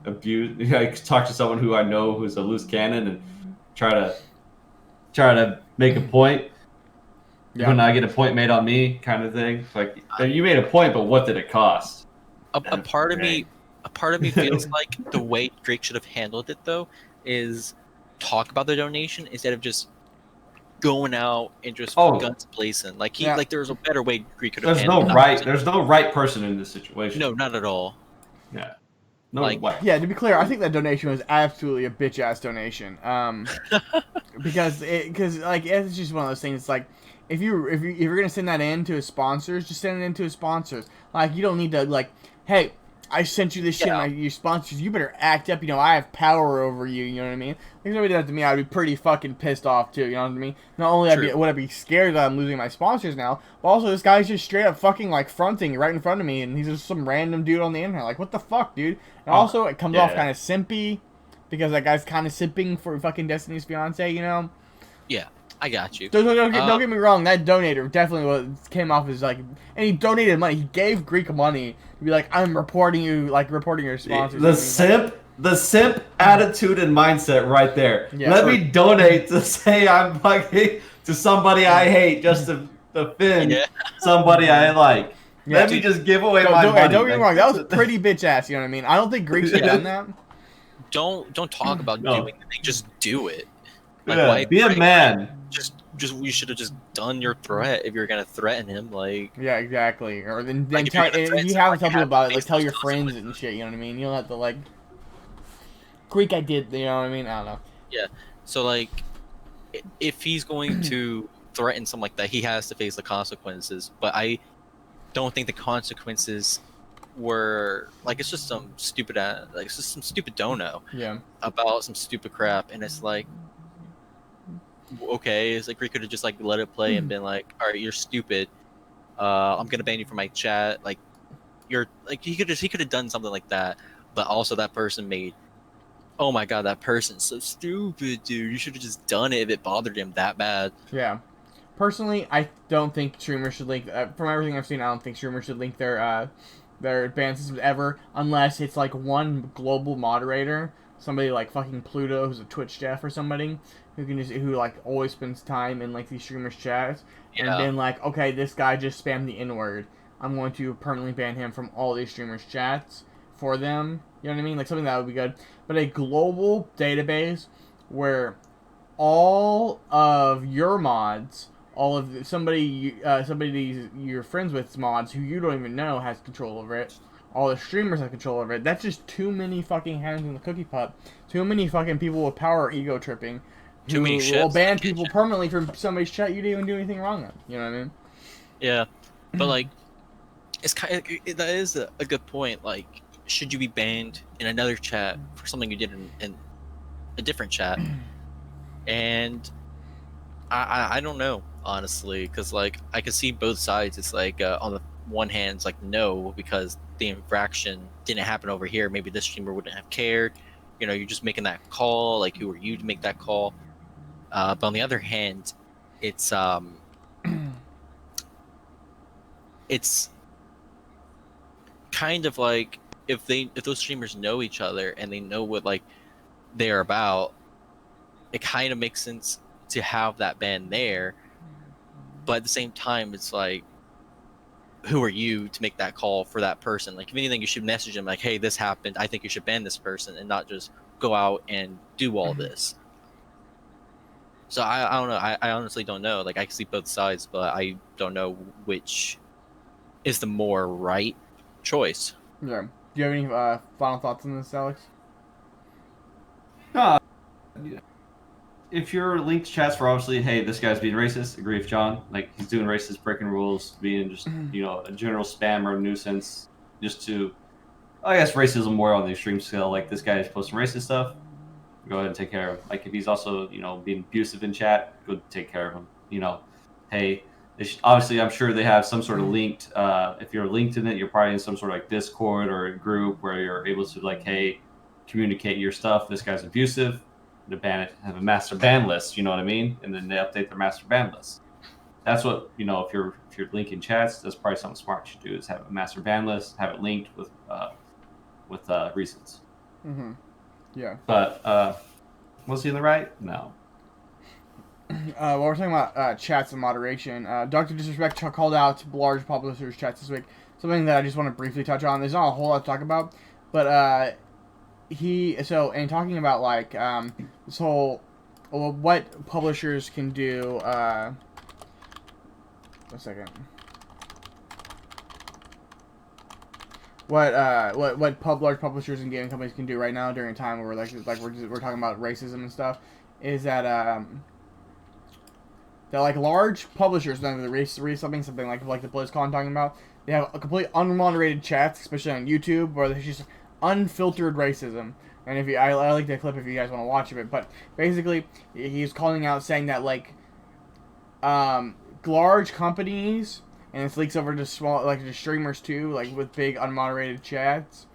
abused? I talk to someone who I know who's a loose cannon and try to make a point when I get a point made on me, kind of thing. Like, you made a point, but what did it cost? A part of me feels like the way Drake should have handled it though is talk about the donation instead of just going out and just guns blazing. Like like there was a better way Greek could have handled it. There's no right person in this situation. No, not at all. Yeah. No, like, yeah, to be clear, I think that donation was absolutely a bitch ass donation. Because it's just one of those things. It's like if you're gonna send that in to his sponsors, just send it in to his sponsors. Like you don't need to like, hey, I sent you this shit, your sponsors. You better act up. I have power over you. You know what I mean? If somebody did that to me, I'd be pretty fucking pissed off too. You know what I mean? Not only would I be scared that I'm losing my sponsors now, but also this guy's just straight up fucking like fronting right in front of me, and he's just some random dude on the internet. Like, what the fuck, dude? And also, it comes off kind of simpy because that guy's kind of simping for fucking Destiny's fiance. Yeah. I got you. Don't get me wrong. That donator definitely came off as like, and he donated money. He gave Greek money to be like, I'm reporting you, like reporting your sponsors. The simp attitude and mindset right there. Yeah, Let me donate to say I'm fucking to somebody I hate just to offend somebody I like. Yeah, Let me just give away my money. Don't get me wrong. That was pretty bitch ass. You know what I mean? I don't think Greek should have done that. Don't talk about doing it. Just do it. Like, why be a man. Just you should have just done your threat if you're gonna threaten him. Like, yeah, exactly. Or then you have to tell people about it. Like, tell your friends and shit. You know what I mean? You don't have to like. Greek, I did. You know what I mean? I don't know. Yeah. So like, if he's going to threaten something like that, he has to face the consequences. But I don't think the consequences were like it's just some stupid it's just some stupid dono about some stupid crap, and it's like, okay, it's like we could have just like let it play and been like, all right, you're stupid, I'm gonna ban you from my chat. Like, you're like he could have done something like that, but also that person made, oh my god, that person's so stupid, dude, you should have just done it if it bothered him that bad. Yeah, personally, I don't think streamers should link from everything I've seen. I don't think streamers should link their ban systems ever, unless it's like one global moderator, somebody like fucking Pluto, who's a Twitch chef or somebody who like always spends time in like these streamers' chats, and then like, okay, this guy just spammed the N-word, I'm going to permanently ban him from all these streamers' chats for them. You know what I mean? Like something that would be good. But a global database where all of your mods, all of somebody you're friends with mods who you don't even know has control over it. All the streamers have control over it. That's just too many fucking hands in the cookie pot. Too many fucking people with power ego tripping. Too many shit. Will ban people permanently from somebody's chat you didn't even do anything wrong with. You know what I mean? Yeah, but like, it's that is a good point. Like, should you be banned in another chat for something you did in a different chat? And I don't know, honestly, because like I can see both sides. It's like on the one hand, it's like no, because the infraction didn't happen over here. Maybe this streamer wouldn't have cared. You know, you're just making that call. Like, who are you to make that call? But on the other hand, it's it's kind of like if those streamers know each other and they know what like they're about, it kind of makes sense to have that ban there. But at the same time, it's like, who are you to make that call for that person? Like, if anything, you should message them like, hey, this happened, I think you should ban this person, and not just go out and do all this. So I don't know. I honestly don't know. Like, I can see both sides, but I don't know which is the more right choice. Yeah. Do you have any final thoughts on this, Alex? No, if your linked chats were obviously, hey, this guy's being racist, agree with John. Like, he's doing racist, breaking rules, being just, a general spam or nuisance, just to, I guess, racism more on the extreme scale. Like, this guy is posting racist stuff, go ahead and take care of him. Like, if he's also, being abusive in chat, go take care of him. Hey, obviously, I'm sure they have some sort of linked, if you're linked in it, you're probably in some sort of like Discord or a group where you're able to, like, hey, communicate your stuff. This guy's abusive. To ban it, have a master ban list, you know what I mean? And then they update their master ban list. That's what, if you're linking chats, that's probably something smart you should do, is have a master ban list, have it linked with reasons. Mm-hmm. Yeah. But was he in the right? No. While we're talking about chats and moderation, Dr. Disrespect called out large publishers' chats this week. Something that I just want to briefly touch on. There's not a whole lot to talk about, but and talking about like this whole what publishers can do. One second. What large publishers and gaming companies can do right now during a time where we're talking about racism and stuff is that like large publishers, then the race something like the BlizzCon I'm talking about, they have a complete unmoderated chats, especially on YouTube, where there's just unfiltered racism. And if I like the clip if you guys want to watch it, but basically he's calling out saying that like large companies, and this leaks over to small to streamers too, like with big unmoderated chats,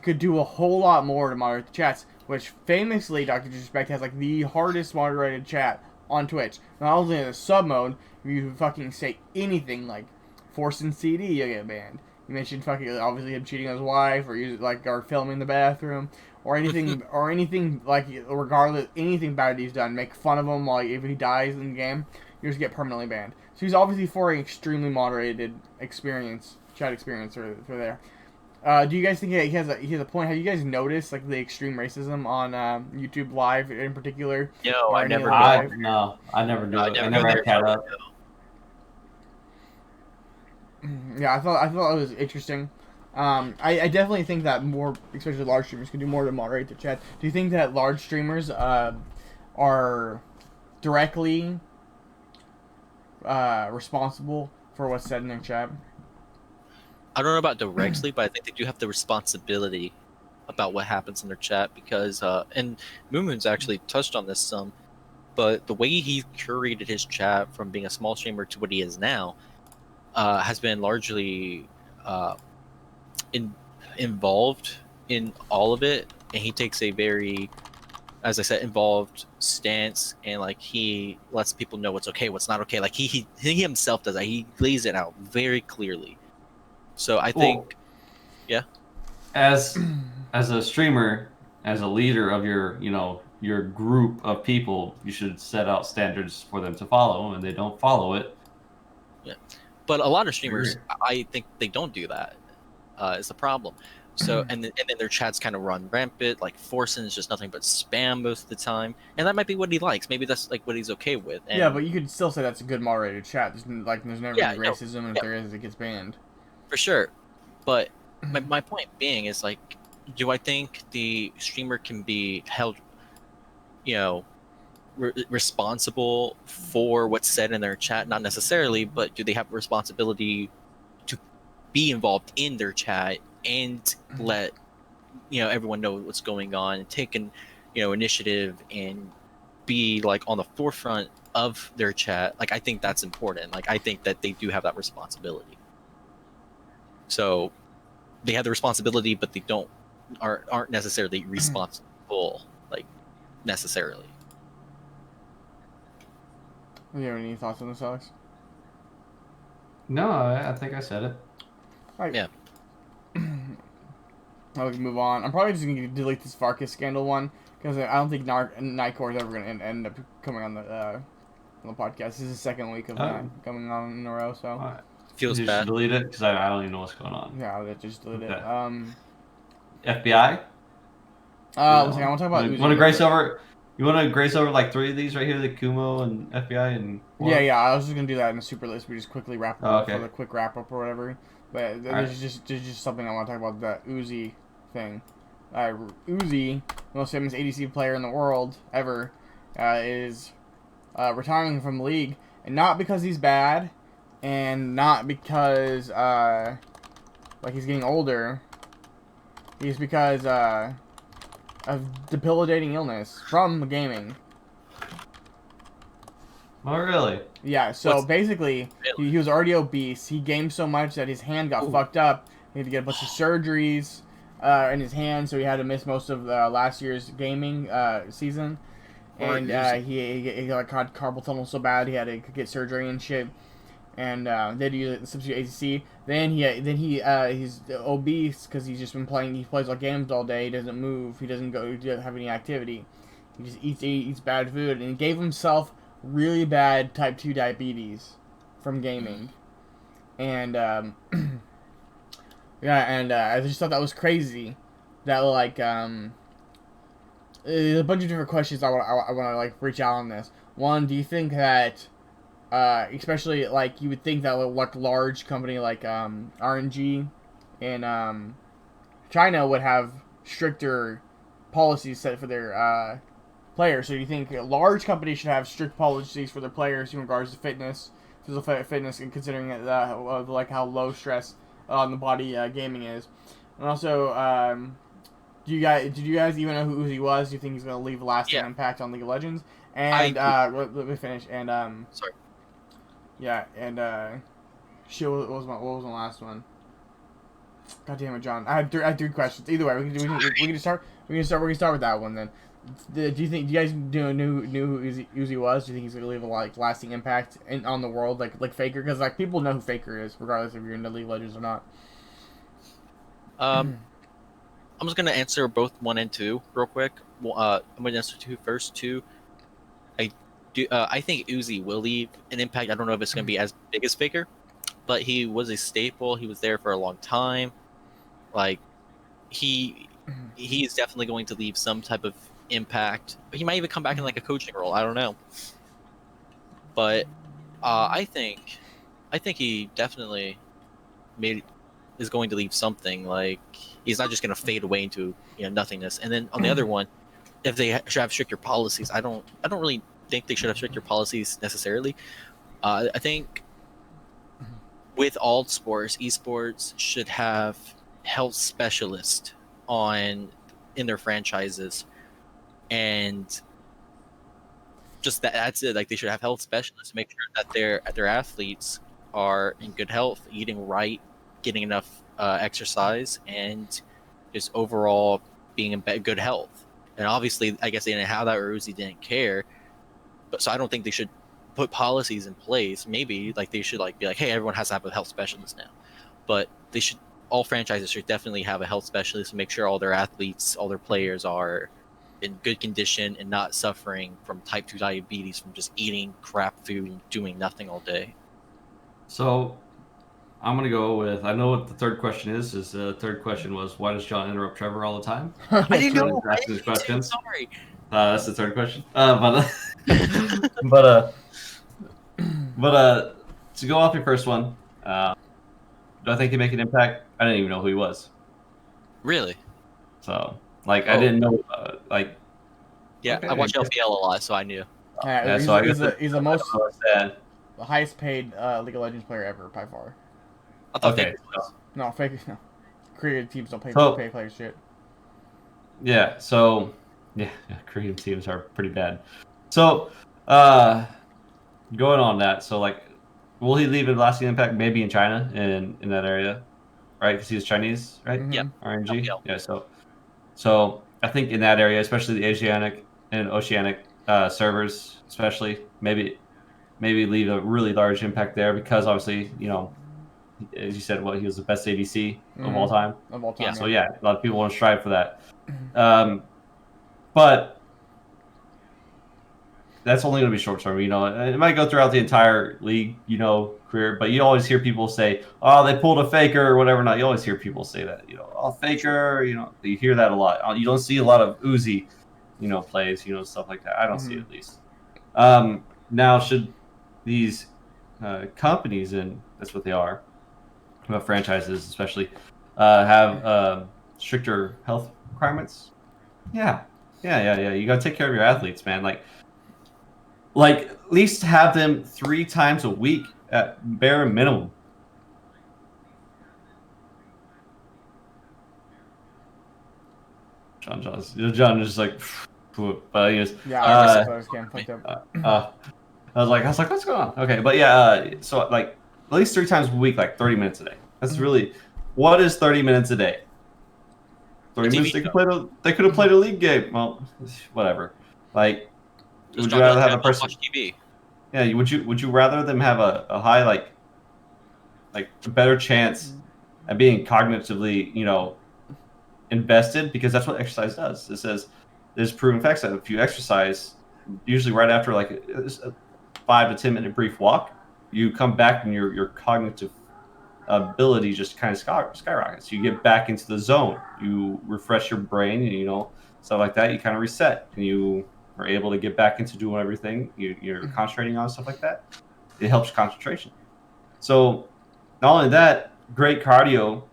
could do a whole lot more to moderate the chats, which famously Dr. Disrespect has like the hardest moderated chat on Twitch. Not only in the sub mode, if you fucking say anything like forcing CD, you get banned. You mentioned fucking obviously him cheating on his wife, or filming in the bathroom, or anything like regardless anything bad he's done. Make fun of him like if he dies in the game, you just get permanently banned. So he's obviously for an extremely moderated chat experience for there. Do you guys think he has a point? Have you guys noticed like the extreme racism on YouTube Live in particular? No, I never. I never do it. I never have cat up. Yeah, I thought it was interesting. I definitely think that more, especially large streamers, can do more to moderate the chat. Do you think that large streamers are directly responsible for what's said in their chat? I don't know about directly, but I think they do have the responsibility about what happens in their chat because, and Moon's actually touched on this some, but the way he curated his chat from being a small streamer to what he is now has been largely involved in all of it, and he takes a very, as I said, involved stance, and like he lets people know what's okay, what's not okay. Like he himself does that. He lays it out very clearly. So I think, yeah. As a streamer, as a leader of your group of people, you should set out standards for them to follow, and they don't follow it. Yeah, but a lot of streamers, I think they don't do that. Is the problem. So and then their chats kind of run rampant. Like Forsen is just nothing but spam most of the time, and that might be what he likes. Maybe that's like what he's okay with. And, yeah, but you could still say that's a good moderated chat. There's never been racism, and if there is, it gets banned. For sure, but my point being is like, do I think the streamer can be held, responsible for what's said in their chat? Not necessarily, but do they have a responsibility to be involved in their chat and let everyone know what's going on, and take initiative and be like on the forefront of their chat. Like, I think that's important. Like, I think that they do have that responsibility. So they have the responsibility, but they aren't necessarily responsible, like, necessarily. Do you have any thoughts on this, Alex? No, I think I said it. Right. Yeah. We can move on. I'm probably just going to delete this Farkas scandal one because I don't think Nightcore is ever going to end up coming on the podcast. This is the second week of that coming on in a row, so Right. Feels you bad. should delete it because I don't even know what's going on. yeah, I'll just delete it. FBI. One second, I want to talk about Uzi. Want to grace over? You want to grace over like 3 of these right here, the Kumo and FBI and. Yeah. I was just gonna do that in the super list. We just quickly wrap up okay. for the quick wrap up or whatever. But there's just something I want to talk about, the Uzi thing. Uzi, the most famous ADC player in the world ever, is retiring from the league, and not because he's bad, and not because like he's getting older. He's because of debilitating illness from gaming. Oh, really? Yeah, so basically, he was already obese. He gamed so much that his hand got fucked up. He had to get a bunch of surgeries in his hand, so he had to miss most of last year's gaming season. And he got carpal tunnel so bad he had to get surgery and shit. And they had to use the substitute ACC. Then he's obese because he's just been playing. He plays like games all day. He doesn't move. He doesn't have any activity. He just eats bad food, and he gave himself really bad type 2 diabetes from gaming. And I just thought that was crazy. That there's a bunch of different questions I want to like reach out on this. One, do you think that especially like you would think that like large company like RNG in China would have stricter policies set for their players. So do you think large companies should have strict policies for their players in regards to physical fitness, and considering like how low stress on the body gaming is? And also, did you guys even know who Uzi was? Do you think he's going to leave a lasting impact on League of Legends? And let me finish. And sorry. Yeah, and shit. What was my last one? God damn it, John. I had three questions. Either way, we can start with that one then. Do you guys know who Uzi was? Do you think he's gonna leave a lasting impact on the world, like Faker? Because like people know who Faker is, regardless if you're into League of Legends or not. I'm just gonna answer both 1 and 2 real quick. I'm gonna answer 2 first. 2, I think Uzi will leave an impact. I don't know if it's gonna be as big as Faker, but he was a staple. He was there for a long time. Like he's definitely going to leave some type of impact. He might even come back in like a coaching role. I don't know. But I think he definitely is going to leave something. Like, he's not just going to fade away into nothingness. And then on the other one, if they should have stricter policies, I don't really think they should have stricter policies necessarily. I think with all sports, esports should have health specialists in their franchises, and just that's it. Like, they should have health specialists to make sure that their athletes are in good health, eating right, getting enough exercise, and just overall being in good health. And obviously, I guess they didn't have that, or Uzi didn't care. But so I don't think they should put policies in place. Maybe like they should be like, hey, everyone has to have a health specialist now. But all franchises should definitely have a health specialist to make sure all their athletes, all their players are in good condition and not suffering from type 2 diabetes from just eating crap food and doing nothing all day. So I'm going to go with, I know what the third question is. The third question was, why does John interrupt Trevor all the time? I didn't know. Asking his questions. Sorry. That's the third question. But to go off your first one, do I think he make an impact? I didn't even know who he was. Really? So, I didn't know, Yeah, okay, I watch LPL a lot, so I knew. Yeah, so he's the highest paid League of Legends player ever by far. I thought Okay. Faker was. No, fake. No. Creative teams don't So- pay players shit. Yeah. So, yeah, Korean teams are pretty bad. So, going on that. So, like, will he leave a lasting impact? Maybe in China, in that area, right? Because he's Chinese, right? Mhm. Yep. RNG. Yep. Yeah. So I think in that area, especially the Asiatic and Oceanic servers, especially maybe leave a really large impact there because obviously, as you said, he was the best ADC of all Mhm. time. Of all time. Yeah. So yeah, a lot of people want to strive for that. But that's only going to be short term. It might go throughout the entire league, career. But you always hear people say, "Oh, they pulled a faker" or whatever. Not you always hear people say that. "Oh, faker." You hear that a lot. You don't see a lot of Uzi, plays, stuff like that. I don't see it, at least. Now, should these companies, and that's what they are, franchises especially, have stricter health requirements? Yeah. You got to take care of your athletes, man. Like at least have them 3 times a week at bare minimum. John is just like, but he was, Yeah, I was getting fucked up. I was like, what's going on? Okay, but yeah, so like at least 3 times a week, like 30 minutes a day. That's really, what is 30 minutes a day? 30 minutes they could have played a league game. Well, whatever. Like, would you rather have a person? Watch TV. Yeah, would you rather them have a high like a better chance at being cognitively, invested, because that's what exercise does. It says there's proven facts that if you exercise, usually right after like a 5 to 10 minute brief walk, you come back and your cognitive ability just kind of skyrockets. You get back into the zone. You refresh your brain, and stuff like that. You kind of reset, and you are able to get back into doing everything you're concentrating on, stuff like that. It helps concentration. So not only that, great cardio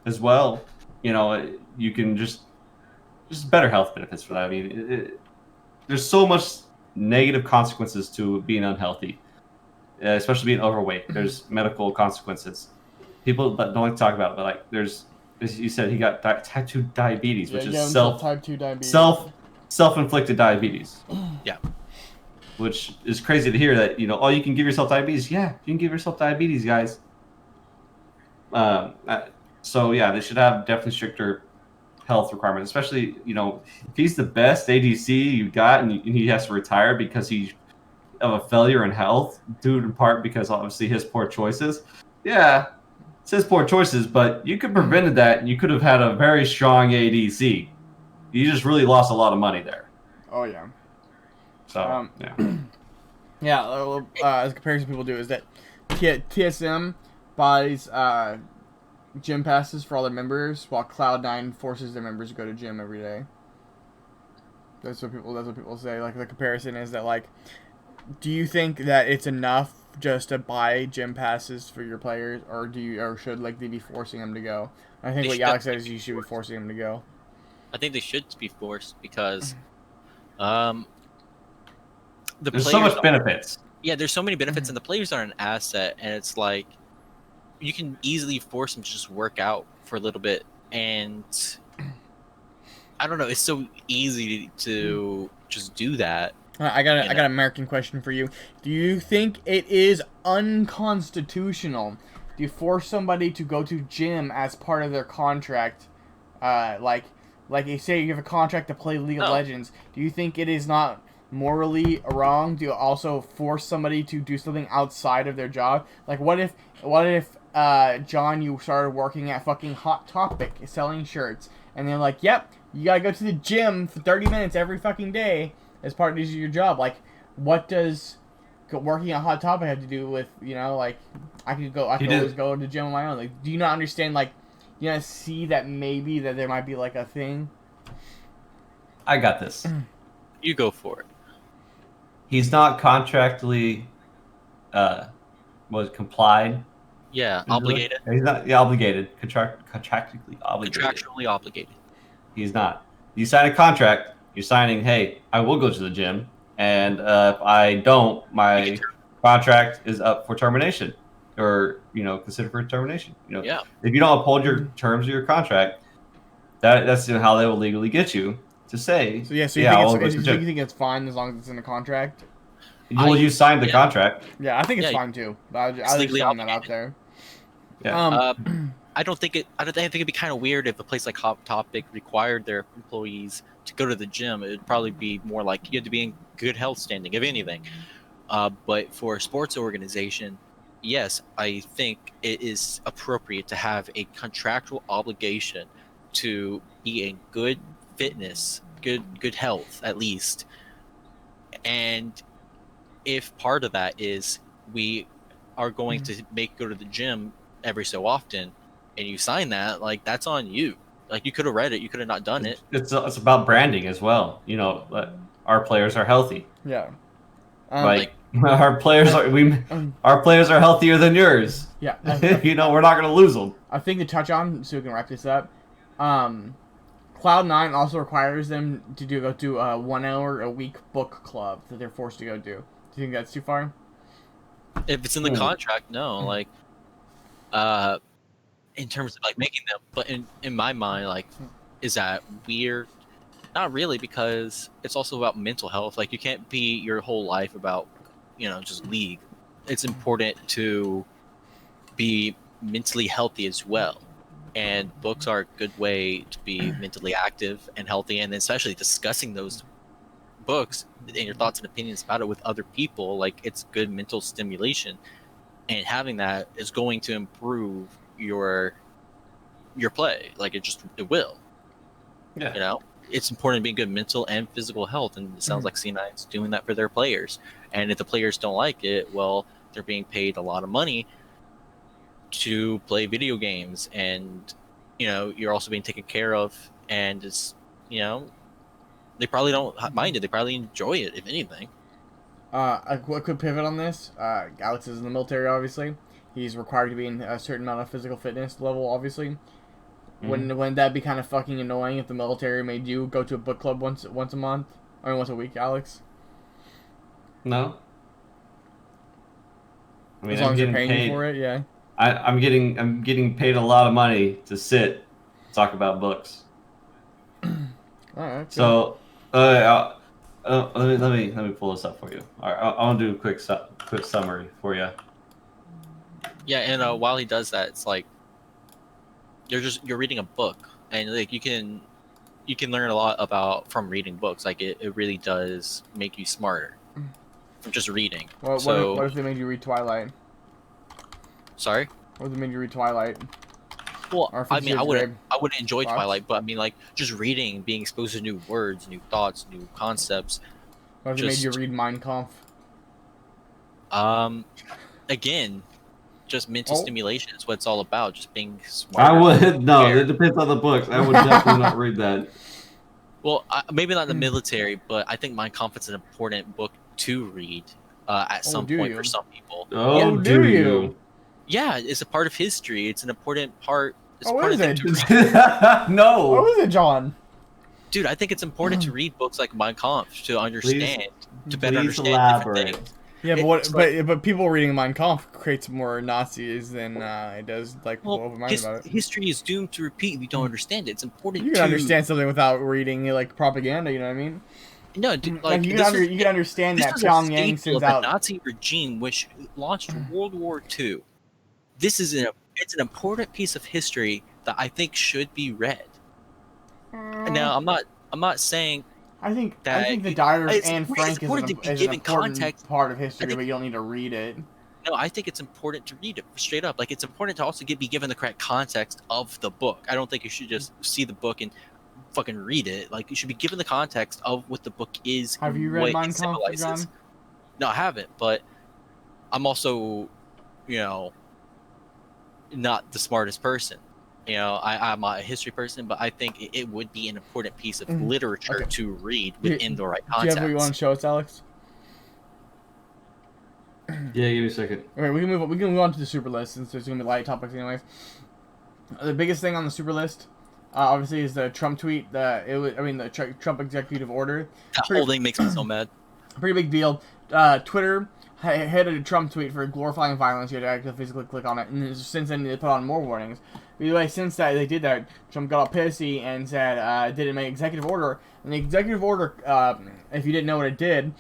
as well. You can just better health benefits for that. I mean, there's so much negative consequences to being unhealthy, especially being overweight. There's medical consequences. People don't like to talk about it, but like there's, as you said, he got type 2 diabetes, which is type 2 diabetes. self-inflicted diabetes. Yeah. Which is crazy to hear that, oh, you can give yourself diabetes. Yeah, you can give yourself diabetes, guys. So yeah, they should have definitely stricter health requirements, especially, if he's the best ADC you got and he has to retire because he's of a failure in health, due in part because obviously his poor choices. Yeah, it's his poor choices, but you could have prevented that and you could have had a very strong ADC. You just really lost a lot of money there. Oh yeah. So yeah. Yeah, as a comparison people do is that TSM buys gym passes for all their members, while Cloud9 forces their members to go to gym every day. That's what people say. Like, the comparison is that, like, do you think that it's enough just to buy gym passes for your players, or should like they be forcing them to go? I think what Alex says, you should be forcing them to go. I think they should be forced because there's so much benefits. Yeah, there's so many benefits, and the players are an asset, and it's like you can easily force them to just work out for a little bit, and I don't know, it's so easy to just do that. I got an American question for you. Do you think it is unconstitutional to force somebody to go to gym as part of their contract? Like you say you have a contract to play League of Legends. Do you think it is not morally wrong to also force somebody to do something outside of their job? Like, what if John, you started working at fucking Hot Topic selling shirts, and they're like, yep, you gotta go to the gym for 30 minutes every fucking day as part of your job. Like, what does working at Hot Topic have to do with, like, I could always go to the gym on my own? Like, do you not understand, like, you not see that maybe that there might be, like, a thing? I got this. You go for it. He's not contractually complied. Yeah, obligated. He's not obligated. Contractually obligated. Contractually obligated. He's not. You sign a contract. You're signing, hey, I will go to the gym, and if I don't, my contract is up for termination. or considered for termination. Yeah. If you don't uphold your terms of your contract, that's how they will legally get you to say. So you think it's fine as long as it's in the contract? You signed the contract. Yeah, I think it's fine too. But I was just throwing that out there. Yeah. I think it'd be kind of weird if a place like Hot Topic required their employees to go to the gym. It'd probably be more like you had to be in good health standing, if anything. But for a sports organization, yes, I think it is appropriate to have a contractual obligation to be in good fitness, good health at least. And if part of that is we are going to go to the gym every so often, and you sign that, like, that's on you. Like, you could have read it, you could have not done it. It's about branding as well. Our players are healthy. Yeah. Our players are healthier than yours. Yeah. We're not gonna lose them. I think to touch on, so we can wrap this up. Cloud9 also requires them to go to a 1 hour a week book club that they're forced to go do. Do you think that's too far? If it's in the contract, no. Like, in terms of like making them, but in my mind, like, is that weird? Not really, because it's also about mental health. Like, you can't be your whole life about just league. It's important to be mentally healthy as well, and books are a good way to be mentally active and healthy, and especially discussing those books and your thoughts and opinions about it with other people. Like, it's good mental stimulation, and having that is going to improve your play. Like, it will. Yeah. It's important to be good mental and physical health, and it sounds like C9's doing that for their players. And if the players don't like it, well, they're being paid a lot of money to play video games, and you're also being taken care of, and it's they probably don't mind it. They probably enjoy it, if anything. A quick pivot on this. Alex is in the military, obviously. He's required to be in a certain amount of physical fitness level, obviously. Wouldn't that be kind of fucking annoying if the military made you go to a book club once a month? I mean, once a week, Alex? No. I mean, as long as you're paying you for it, yeah. I'm getting paid a lot of money to sit, talk about books. All right. So, let me pull this up for you. All right, I want to do a quick summary for you. Yeah, and while he does that, it's like you're reading a book, and like you can learn a lot from reading books. Like, it really does make you smarter from just reading. What if they made you read Twilight? Sorry? What if they made you read Twilight? Well, I mean, I wouldn't enjoy Thoughts? Twilight, but I mean, like, just reading, being exposed to new words, new thoughts, new concepts. What if they made you read Mein Kampf? Again, just mental stimulation is what it's all about. Just being smart. It depends on the books. I would definitely not read that. Well, maybe not in the military, but I think Mein Kampf is an important book to read at some point for some people. Oh, do you? Yeah, it's a part of history. It's an important part. It's what is it? No. What was it, John? Dude, I think it's important to read books like Mein Kampf to understand, better understand elaborate. different things. Yeah, but people reading Mein Kampf creates more Nazis than it does open-minded about it. History is doomed to repeat if you don't understand it. It's important. You can understand something without reading propaganda. You know what I mean? No, dude, you can understand that Pyongyang sends out the Nazi regime, which launched World War II. It's an important piece of history that I think should be read. Now, I'm not saying. I think the Dyers and Frank is an important part of history, but you don't need to read it. No, I think it's important to read it straight up. Like, it's important to also be given the correct context of the book. I don't think you should just see the book and fucking read it. Like, you should be given the context of what the book is. Have you read Mein Kampf, John? No, I haven't, but I'm also, not the smartest person. I'm a history person, but I think it would be an important piece of literature to read within the right context. Do you have what you want to show us, Alex? Yeah, give me a second. Okay, we can move on to the super list since there's gonna be light topics anyways. The biggest thing on the super list, obviously, is the Trump tweet. The Trump executive order. That whole thing makes me so mad. Pretty big deal. Twitter hit a Trump tweet for glorifying violence. You had to actually physically click on it, and since then they put on more warnings. By the way, since that they did that, Trump got all pissy and said didn't make executive order. And the executive order, if you didn't know what it did,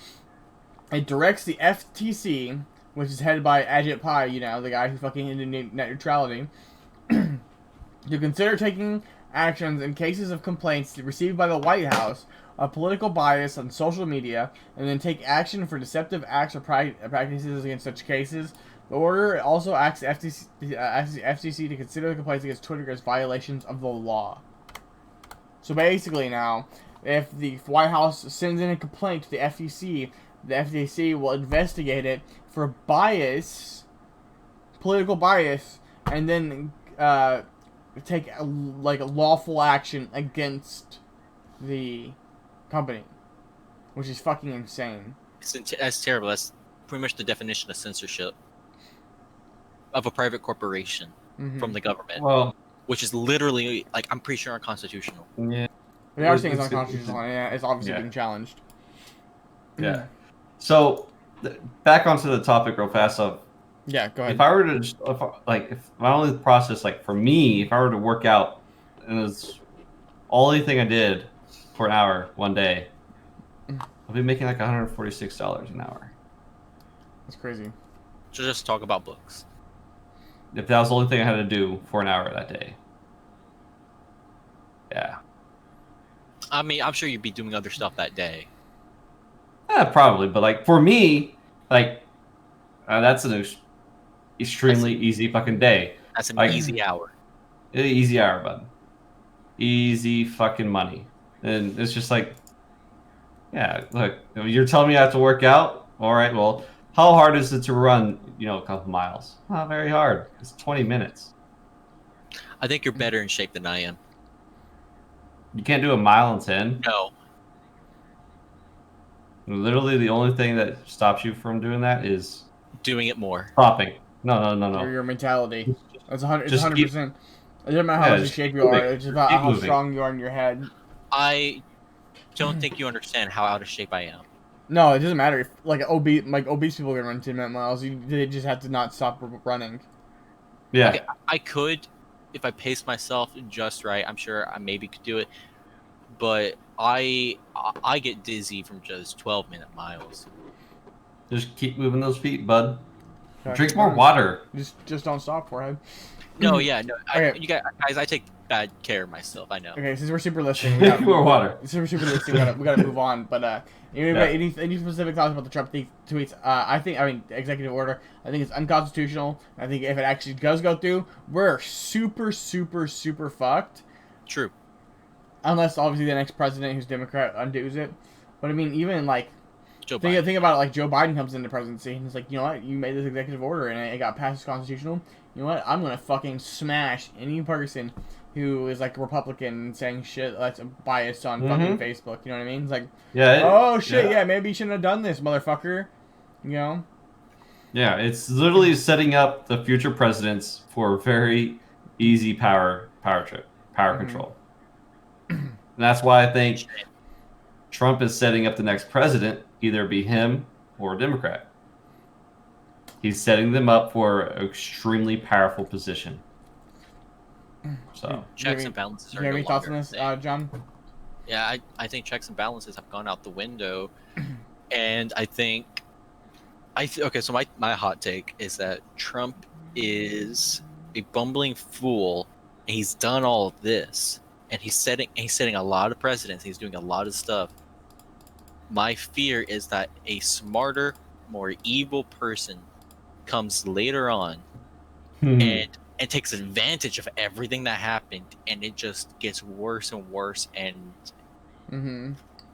it directs the FTC, which is headed by Ajit Pai, you know, the guy who fucking ended net neutrality, to consider taking actions in cases of complaints received by the White House of political bias on social media, and then take action for deceptive acts or practices against such cases. The order also asks the FCC to consider the complaints against Twitter as violations of the law. So basically now, if the White House sends in a complaint to the FTC, the FTC will investigate it for bias, political bias, and then take a lawful action against the company, which is fucking insane. That's terrible. That's pretty much the definition of censorship of a private corporation from the government. Well, which is literally, like, I'm pretty sure unconstitutional. yeah. The other thing is unconstitutional, and it's obviously being challenged. Yeah. So, back onto the topic real fast of... Yeah, go ahead. If I were to, if my only process, like, for me, if I were to work out, and it was only thing I did for an hour one day, I'll be making like $146 an hour. That's crazy. So just talk about books. If that was the only thing I had to do for an hour that day. Yeah. I mean, I'm sure you'd be doing other stuff that day. Probably, but like for me, like that's an extremely easy fucking day. That's an like, easy hour. Easy hour, bud. Easy fucking money. And it's just like, yeah, look, you're telling me I have to work out? All right, well, how hard is it to run, a couple miles? Not very hard. It's 20 minutes. I think you're better in shape than I am. You can't do a mile in 10? No. Literally, the only thing that stops you from doing that is doing it more. Stopping. No. Your mentality. It's 100%. It doesn't matter how much in shape you moving. are. It's just about how strong you are in your head. I don't think you understand how out of shape I am. No, it doesn't matter. If, obese people can run 10-minute miles. They just have to not stop running. Yeah. Okay, I could, if I paced myself just right. I'm sure I maybe could do it, but I get dizzy from just 12-minute miles. Just keep moving those feet, bud. Okay. Drink more water. Just don't stop, forehead. No, yeah, no. Okay. You guys, I take bad care of myself. I know. Okay, since we're super listening, Drink more water. Since we're super listening, we gotta move on. But any specific thoughts about the Trump tweets? I mean, executive order. I think it's unconstitutional. I think if it actually does go through, we're super fucked. True. Unless obviously the next president who's Democrat undoes it. But I mean, even like think about it, like Joe Biden comes into presidency and it's like, you know what, you made this executive order and it got passed as constitutional. You know what, I'm gonna fucking smash any person who is like a Republican saying shit that's biased on fucking Facebook. You know what I mean? It's like, yeah, maybe you shouldn't have done this, motherfucker. You know? Yeah, it's literally setting up the future presidents for very easy power control. And that's why I think Trump is setting up the next president, either be him or a Democrat. He's setting them up for an extremely powerful position. So checks and balances are do you have any thoughts on this, John? Yeah, I think checks and balances have gone out the window, and I think okay. So my hot take is that Trump is a bumbling fool, and he's done all of this. And he's setting a lot of precedents. He's doing a lot of stuff. My fear is that a smarter, more evil person comes later on and takes advantage of everything that happened, and it just gets worse and worse. And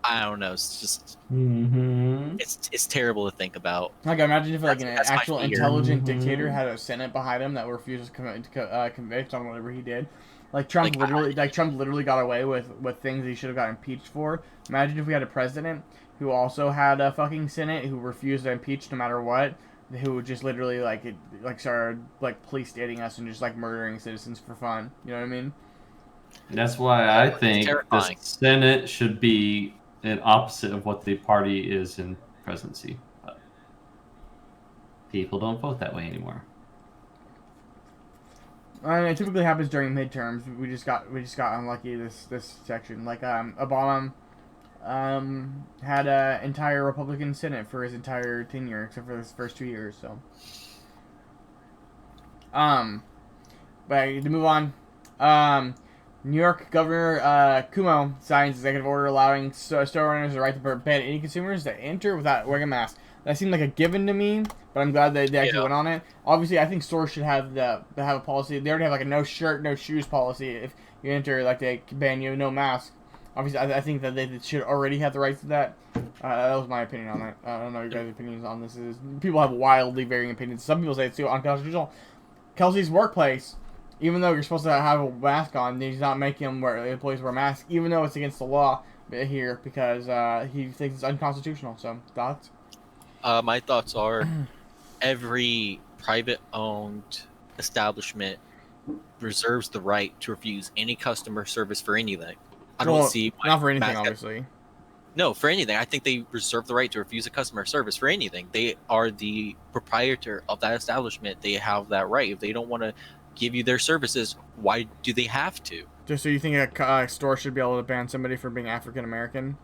I don't know. It's just it's terrible to think about. Like, imagine if like an actual intelligent dictator had a Senate behind him that refuses to convict on whatever he did. Like Trump literally got away with things he should have got impeached for. Imagine if we had a president who also had a fucking Senate who refused to impeach no matter what, who just literally started police stating us and just like murdering citizens for fun. You know what I mean? That's why I think the Senate should be an opposite of what the party is in presidency. People don't vote that way anymore. I mean, it typically happens during midterms. We just got unlucky this section. Like Obama had an entire Republican Senate for his entire tenure, except for his first 2 years. So, but to move on, New York Governor Cuomo signs executive order allowing store owners the right to ban any consumers that enter without wearing a mask. That seemed like a given to me, but I'm glad they actually went on it. Obviously, I think stores should have a policy. They already have like a no shirt, no shoes policy. If you enter, like they ban you, no mask. Obviously, I think that they should already have the right to that. That was my opinion on it. I don't know your guys' opinions on this. People have wildly varying opinions. Some people say it's too unconstitutional. Kelsey's workplace, even though you're supposed to have a mask on, he's not making them wear employees wear masks, even though it's against the law here because he thinks it's unconstitutional. So thoughts? My thoughts are every private-owned establishment reserves the right to refuse any customer service for anything. I don't see why not for anything, obviously. No, for anything. I think they reserve the right to refuse a customer service for anything. They are the proprietor of that establishment. They have that right. If they don't want to give you their services, why do they have to? Just so you think a store should be able to ban somebody for being African American?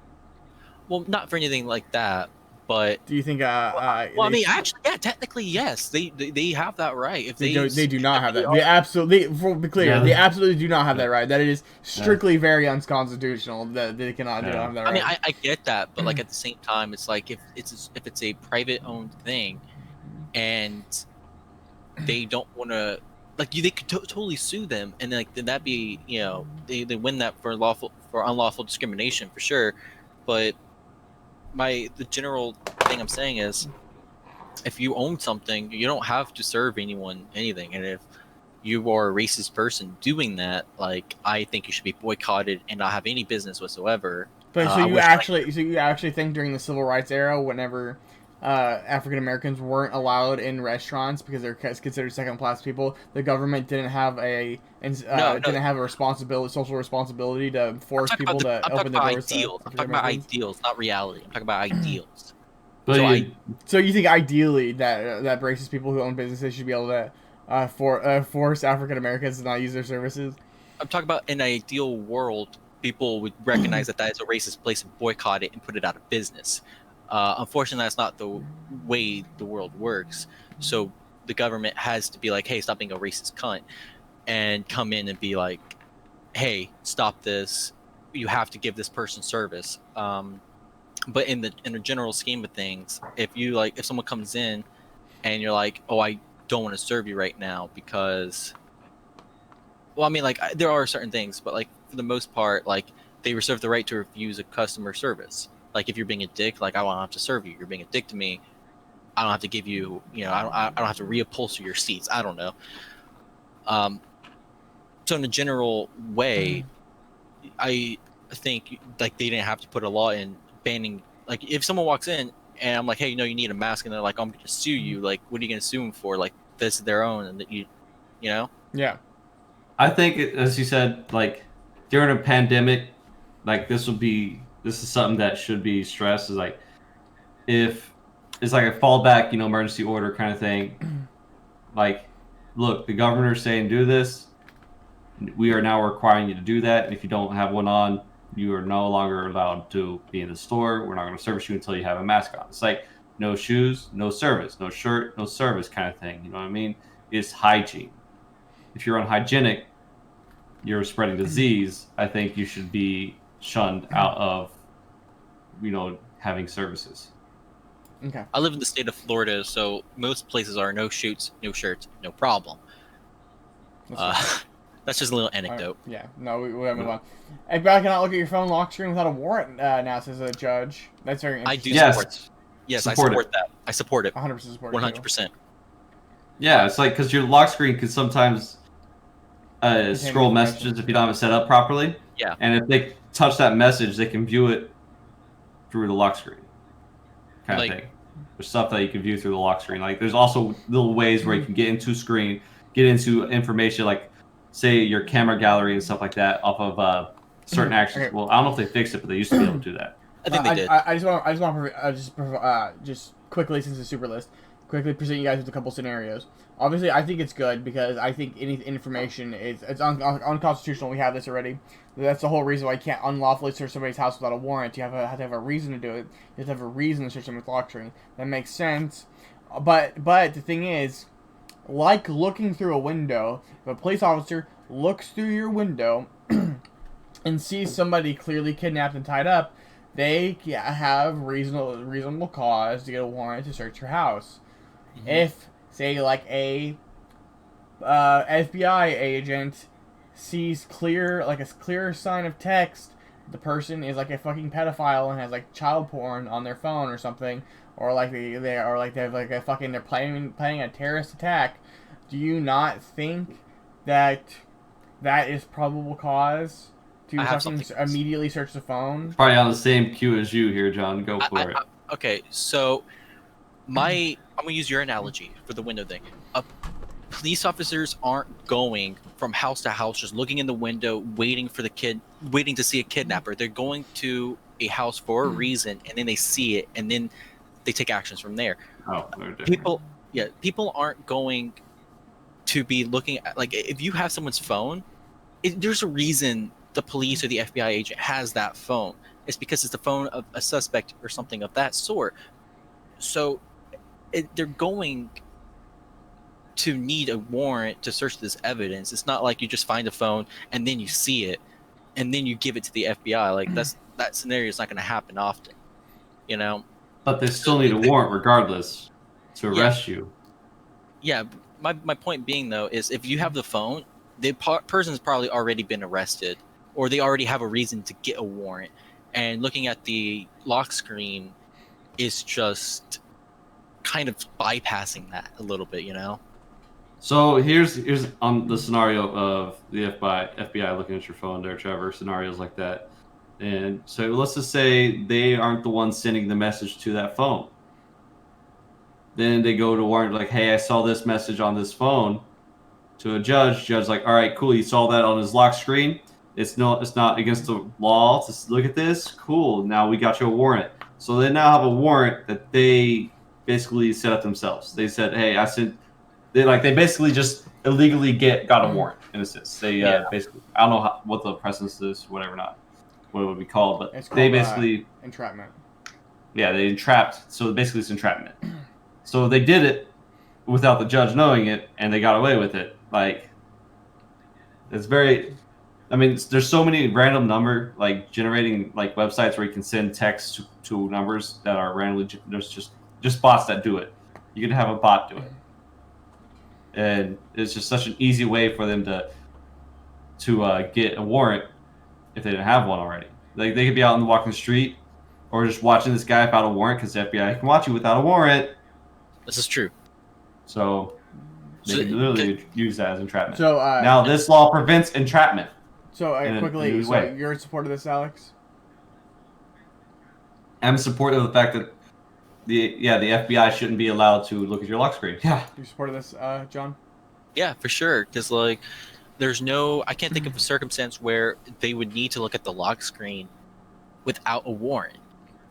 Well, not for anything like that. But do you think? I mean, actually, yeah, technically, yes, they have that right. If they do not have that. They absolutely, for be clear, they absolutely do not have that right. That is strictly very unconstitutional. That they cannot do not have that right. I mean, I get that, but like at the same time, it's like if it's a private owned thing, and they don't want to, like, they could totally sue them, and then that be they win that for unlawful discrimination for sure, but. The general thing I'm saying is, if you own something, you don't have to serve anyone anything. And if you are a racist person doing that, like, I think you should be boycotted and not have any business whatsoever. But so you actually think during the civil rights era, whenever African Americans weren't allowed in restaurants because they're considered second class people, the government didn't have a social responsibility to force people to open the doors. I'm talking about ideals, not reality. I'm talking about ideals. So you think ideally that racist people who own businesses should be able to force African Americans to not use their services? I'm talking about in an ideal world, people would recognize that is a racist place and boycott it and put it out of business. Unfortunately, that's not the way the world works. So the government has to be like, hey, stop being a racist cunt, and come in and be like, hey, stop this. You have to give this person service. But in the general scheme of things, if someone comes in and you're like, oh, I don't want to serve you right now because, well, I mean, like, there are certain things, but like for the most part, like, they reserve the right to refuse a customer service. Like, if you're being a dick, like, I don't have to serve you. You're being a dick to me. I don't have to give you, I don't have to reupholster your seats. I don't know. So in a general way, I think, like, they didn't have to put a law in banning, like, if someone walks in and I'm like, hey, you need a mask, and they're like, I'm going to sue you. Like, what are you going to sue them for? Like, this is their own, and that you know? Yeah. I think, as you said, like, during a pandemic, like, this is something that should be stressed, is like, if it's like a fallback, emergency order kind of thing. Like, look, the governor's saying do this. We are now requiring you to do that. And if you don't have one on, you are no longer allowed to be in the store. We're not going to service you until you have a mask on. It's like no shoes, no service, no shirt, no service kind of thing. You know what I mean? It's hygiene. If you're unhygienic, you're spreading disease. I think you should be shunned out of, having services. Okay. I live in the state of Florida, so most places are no shoots, no shirts, no problem. That's just a little anecdote. Yeah. No, we have to move on. Hey, Brad, cannot look at your phone lock screen without a warrant now, says a judge. That's very interesting. Yes, I support that. I support it. 100% support it. 100%. Yeah, it's like, because your lock screen can sometimes scroll messages if you don't have it set up properly. Yeah. And if they touch that message, they can view it through the lock screen. Kind of thing. There's stuff that you can view through the lock screen. Like, there's also little ways where you can get into information, like, say, your camera gallery and stuff like that off of certain actions. Okay. Well, I don't know if they fixed it, but they used to be able to do that. I think they did. I just want to just quickly, since it's super list, quickly present you guys with a couple scenarios. Obviously, I think it's good because I think any information it's unconstitutional. We have this already. That's the whole reason why you can't unlawfully search somebody's house without a warrant. You have to have a reason to do it. You have to have a reason to search them with lock screen. That makes sense. But the thing is, like looking through a window, if a police officer looks through your window and sees somebody clearly kidnapped and tied up, they have reasonable cause to get a warrant to search your house. Mm-hmm. If, say, like a FBI agent sees a clear sign of text, the person is like a fucking pedophile and has like child porn on their phone or something, or like they're planning a terrorist attack, do you not think that is probable cause to fucking immediately search the phone? Probably on the same queue as you here, John. Go for it. Okay, so I'm gonna use your analogy for the window thing. Police officers aren't going from house to house just looking in the window waiting to see a kidnapper. They're going to a house for a reason, and then they see it, and then they take actions from there. People aren't going to be looking at, like, if you have someone's phone, there's a reason the police or the FBI agent has that phone. It's because it's the phone of a suspect or something of that sort. So they're going to need a warrant to search this evidence. It's not like you just find a phone and then you see it and then you give it to the FBI. Like that scenario is not going to happen often, you know. But they still need a warrant regardless to arrest you. Yeah, my point being though is if you have the phone, the person's probably already been arrested, or they already have a reason to get a warrant. And looking at the lock screen is just kind of bypassing that a little bit, you know. So here's on the scenario of the FBI looking at your phone there, Trevor, scenarios like that. And so let's just say they aren't the ones sending the message to that phone. Then they go to warrant like, hey, I saw this message on this phone to a judge. Judge like, all right, cool. You saw that on his lock screen. It's not against the law to look at this. Cool. Now we got you a warrant. So they now have a warrant that they basically set up themselves. They said, hey, they basically just illegally got a warrant in a sense. They basically, I don't know what the precedence is, what it would be called, but they basically entrapment. Yeah, they entrapped. So basically, it's entrapment. So they did it without the judge knowing it, and they got away with it. Like, it's very. I mean, there's so many random number generating websites where you can send text to numbers that are randomly. There's just bots that do it. You can have a bot do it. And it's just such an easy way for them to get a warrant if they didn't have one already. Like, they could be out walking the street or just watching this guy without a warrant, because the FBI can watch you without a warrant. This is true. So they can literally use that as entrapment. So now this law prevents entrapment. So quickly, you're in support of this, Alex? I'm in support of the fact that the FBI shouldn't be allowed to look at your lock screen. Yeah. You support of this, John? Yeah, for sure. Because I can't think of a circumstance where they would need to look at the lock screen without a warrant.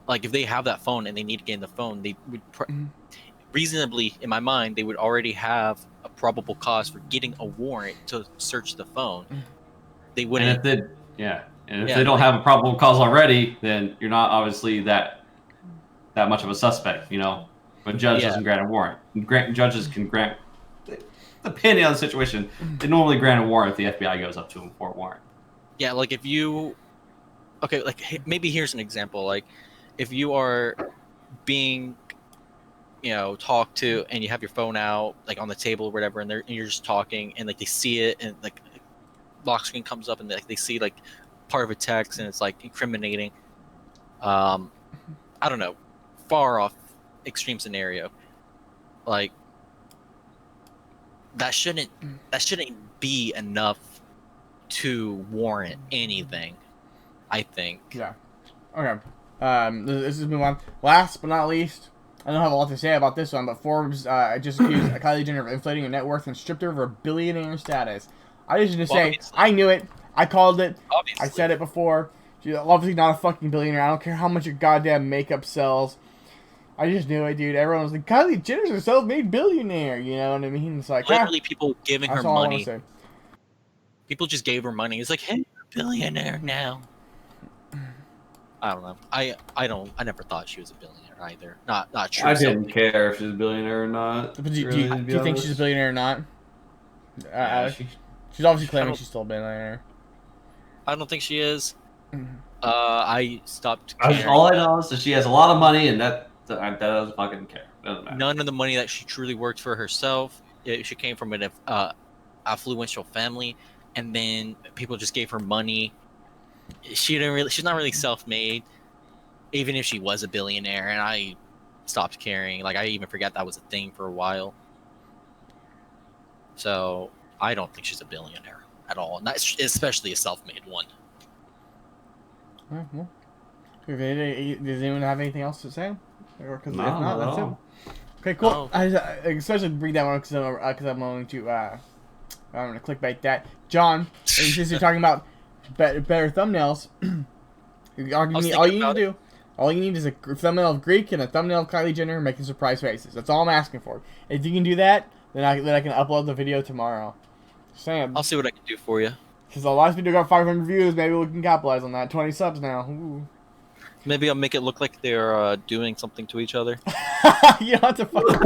Like, if they have that phone and they need to get in the phone, they would reasonably, in my mind, they would already have a probable cause for getting a warrant to search the phone. They wouldn't. And if they don't have a probable cause already, then you're not obviously that much of a suspect, you know. But a judge doesn't grant a warrant. Judges can grant, depending on the situation, they normally grant a warrant if the FBI goes up to them for a warrant. Yeah, like if you, maybe here's an example. Like, if you are being, talked to, and you have your phone out, like on the table or whatever, and you're just talking, and like they see it, and like lock screen comes up, and they see like part of a text, and it's like incriminating. I don't know, far off extreme scenario, like that shouldn't be enough to warrant anything, I think. Yeah. Okay. This is move on. Last but not least, I don't have a lot to say about this one, but Forbes just accused Kylie Jenner of inflating her net worth and stripped her of her billionaire status. I just want to say, obviously. I knew it. I called it. Obviously. I said it before. She's obviously not a fucking billionaire. I don't care how much your goddamn makeup sells. I just knew it, dude. Everyone was like, Kylie Jenner's a self-made billionaire. You know what I mean? It's like, Literally, people giving her that's all I want money. to say. People just gave her money. It's like, hey, you're a billionaire now. I don't know. I never thought she was a billionaire either. Not true. I didn't care if she's a billionaire or not. But do really, you to be think she's a honest. billionaire or not? Yeah, Alex? She's obviously claiming don't- she's still a billionaire. I don't think she is. Mhm. I stopped caring. All I know is that she has a lot of money, and that doesn't fucking care. Doesn't matter. None of the money that she truly worked for herself. She came from an affluential family, and then people just gave her money. She's not really self-made, even if she was a billionaire. And I stopped caring. Like I even forgot that was a thing for a while. So I don't think she's a billionaire at all, not especially a self-made one. Alright, well. Does anyone have anything else to say? Or because No, if not, not that's at it. all. Okay, cool. No. I especially bring that one because I'm going to I'm gonna clickbait that. John, since you're talking about better thumbnails, all you need is a thumbnail of Greek and a thumbnail of Kylie Jenner making surprise faces. That's all I'm asking for. If you can do that, then I can upload the video tomorrow. Sam, I'll see what I can do for you. because the last video got 500 views, maybe we can capitalize on that. 20 subs now. Ooh. Maybe I'll make it look like they're doing something to each other. You don't have to fucking.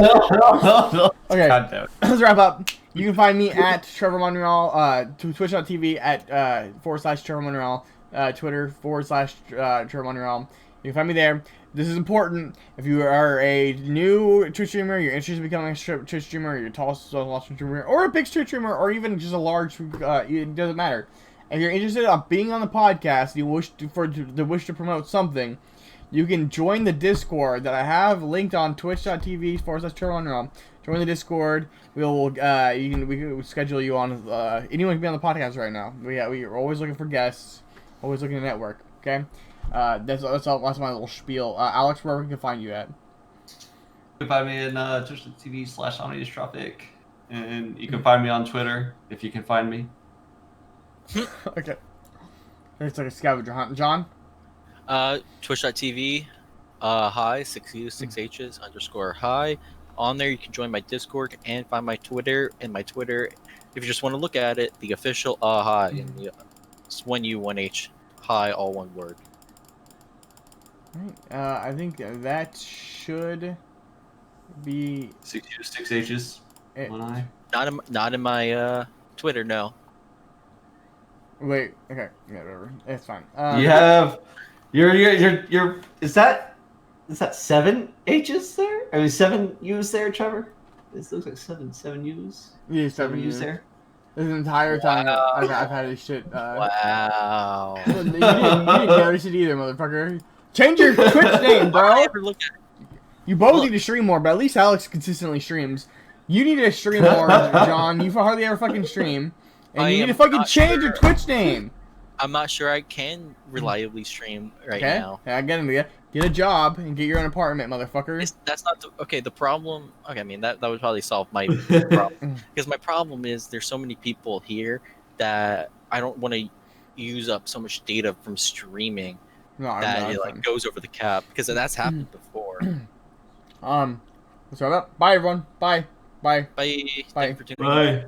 Okay. God damn it. Let's wrap up. You can find me at Trevor Monreal, twitch.tv at /Trevor Monreal, Twitter /Trevor Monreal. You can find me there. This is important. If you are a new Twitch streamer, you're interested in becoming a Twitch streamer, you're a tall Twitch streamer, or a big Twitch streamer, or even just a large, it doesn't matter. If you're interested in being on the podcast, you wish to promote something, you can join the Discord that I have linked on twitch.tv /Trevor Monreal. Join the Discord. We can schedule you on. Anyone can be on the podcast right now. We are always looking for guests. Always looking to network. Okay. That's my little spiel. Alex, where we can find you at? You can find me in twitch.tv /OmniDystrophic, and you can find me on Twitter if you can find me. Okay. It's like a scavenger hunt. John? Twitch.tv, hi, 6 U's, 6 H's, _hi. On there, you can join my Discord and find my Twitter. And my Twitter, if you just want to look at it, the official hi. And it's 1U, 1H, hi, all one word. Alright, I think that should be 6 U's, 6 H's, it. 1 I. Not in my Twitter, no. Wait, okay, yeah, whatever. It's fine. You have you're is that 7 H's there? I mean 7 U's there, Trevor? This looks like 7 U's. Yeah, 7 U's U's there. This entire time Wow. I've had this shit. Wow. You didn't notice it either, motherfucker. Change your Twitch name, Why would I bro. ever look at You both Look. need to stream more, but at least Alex consistently streams. You need to stream more, John. You hardly ever fucking stream. And I you need am to fucking not change your sure. Twitch name. I'm not sure I can reliably stream right Okay? now. Yeah, I get it. Get a job and get your own apartment, motherfucker. That's not the problem. Okay, I mean that would probably solve my problem, because my problem is there's so many people here that I don't want to use up so much data from streaming No, that no, it it's like fine. goes over the cap, because that's happened before. Let's wrap up. Bye, everyone. Bye. Bye. Bye. Bye. Thank you for tuning in. Bye.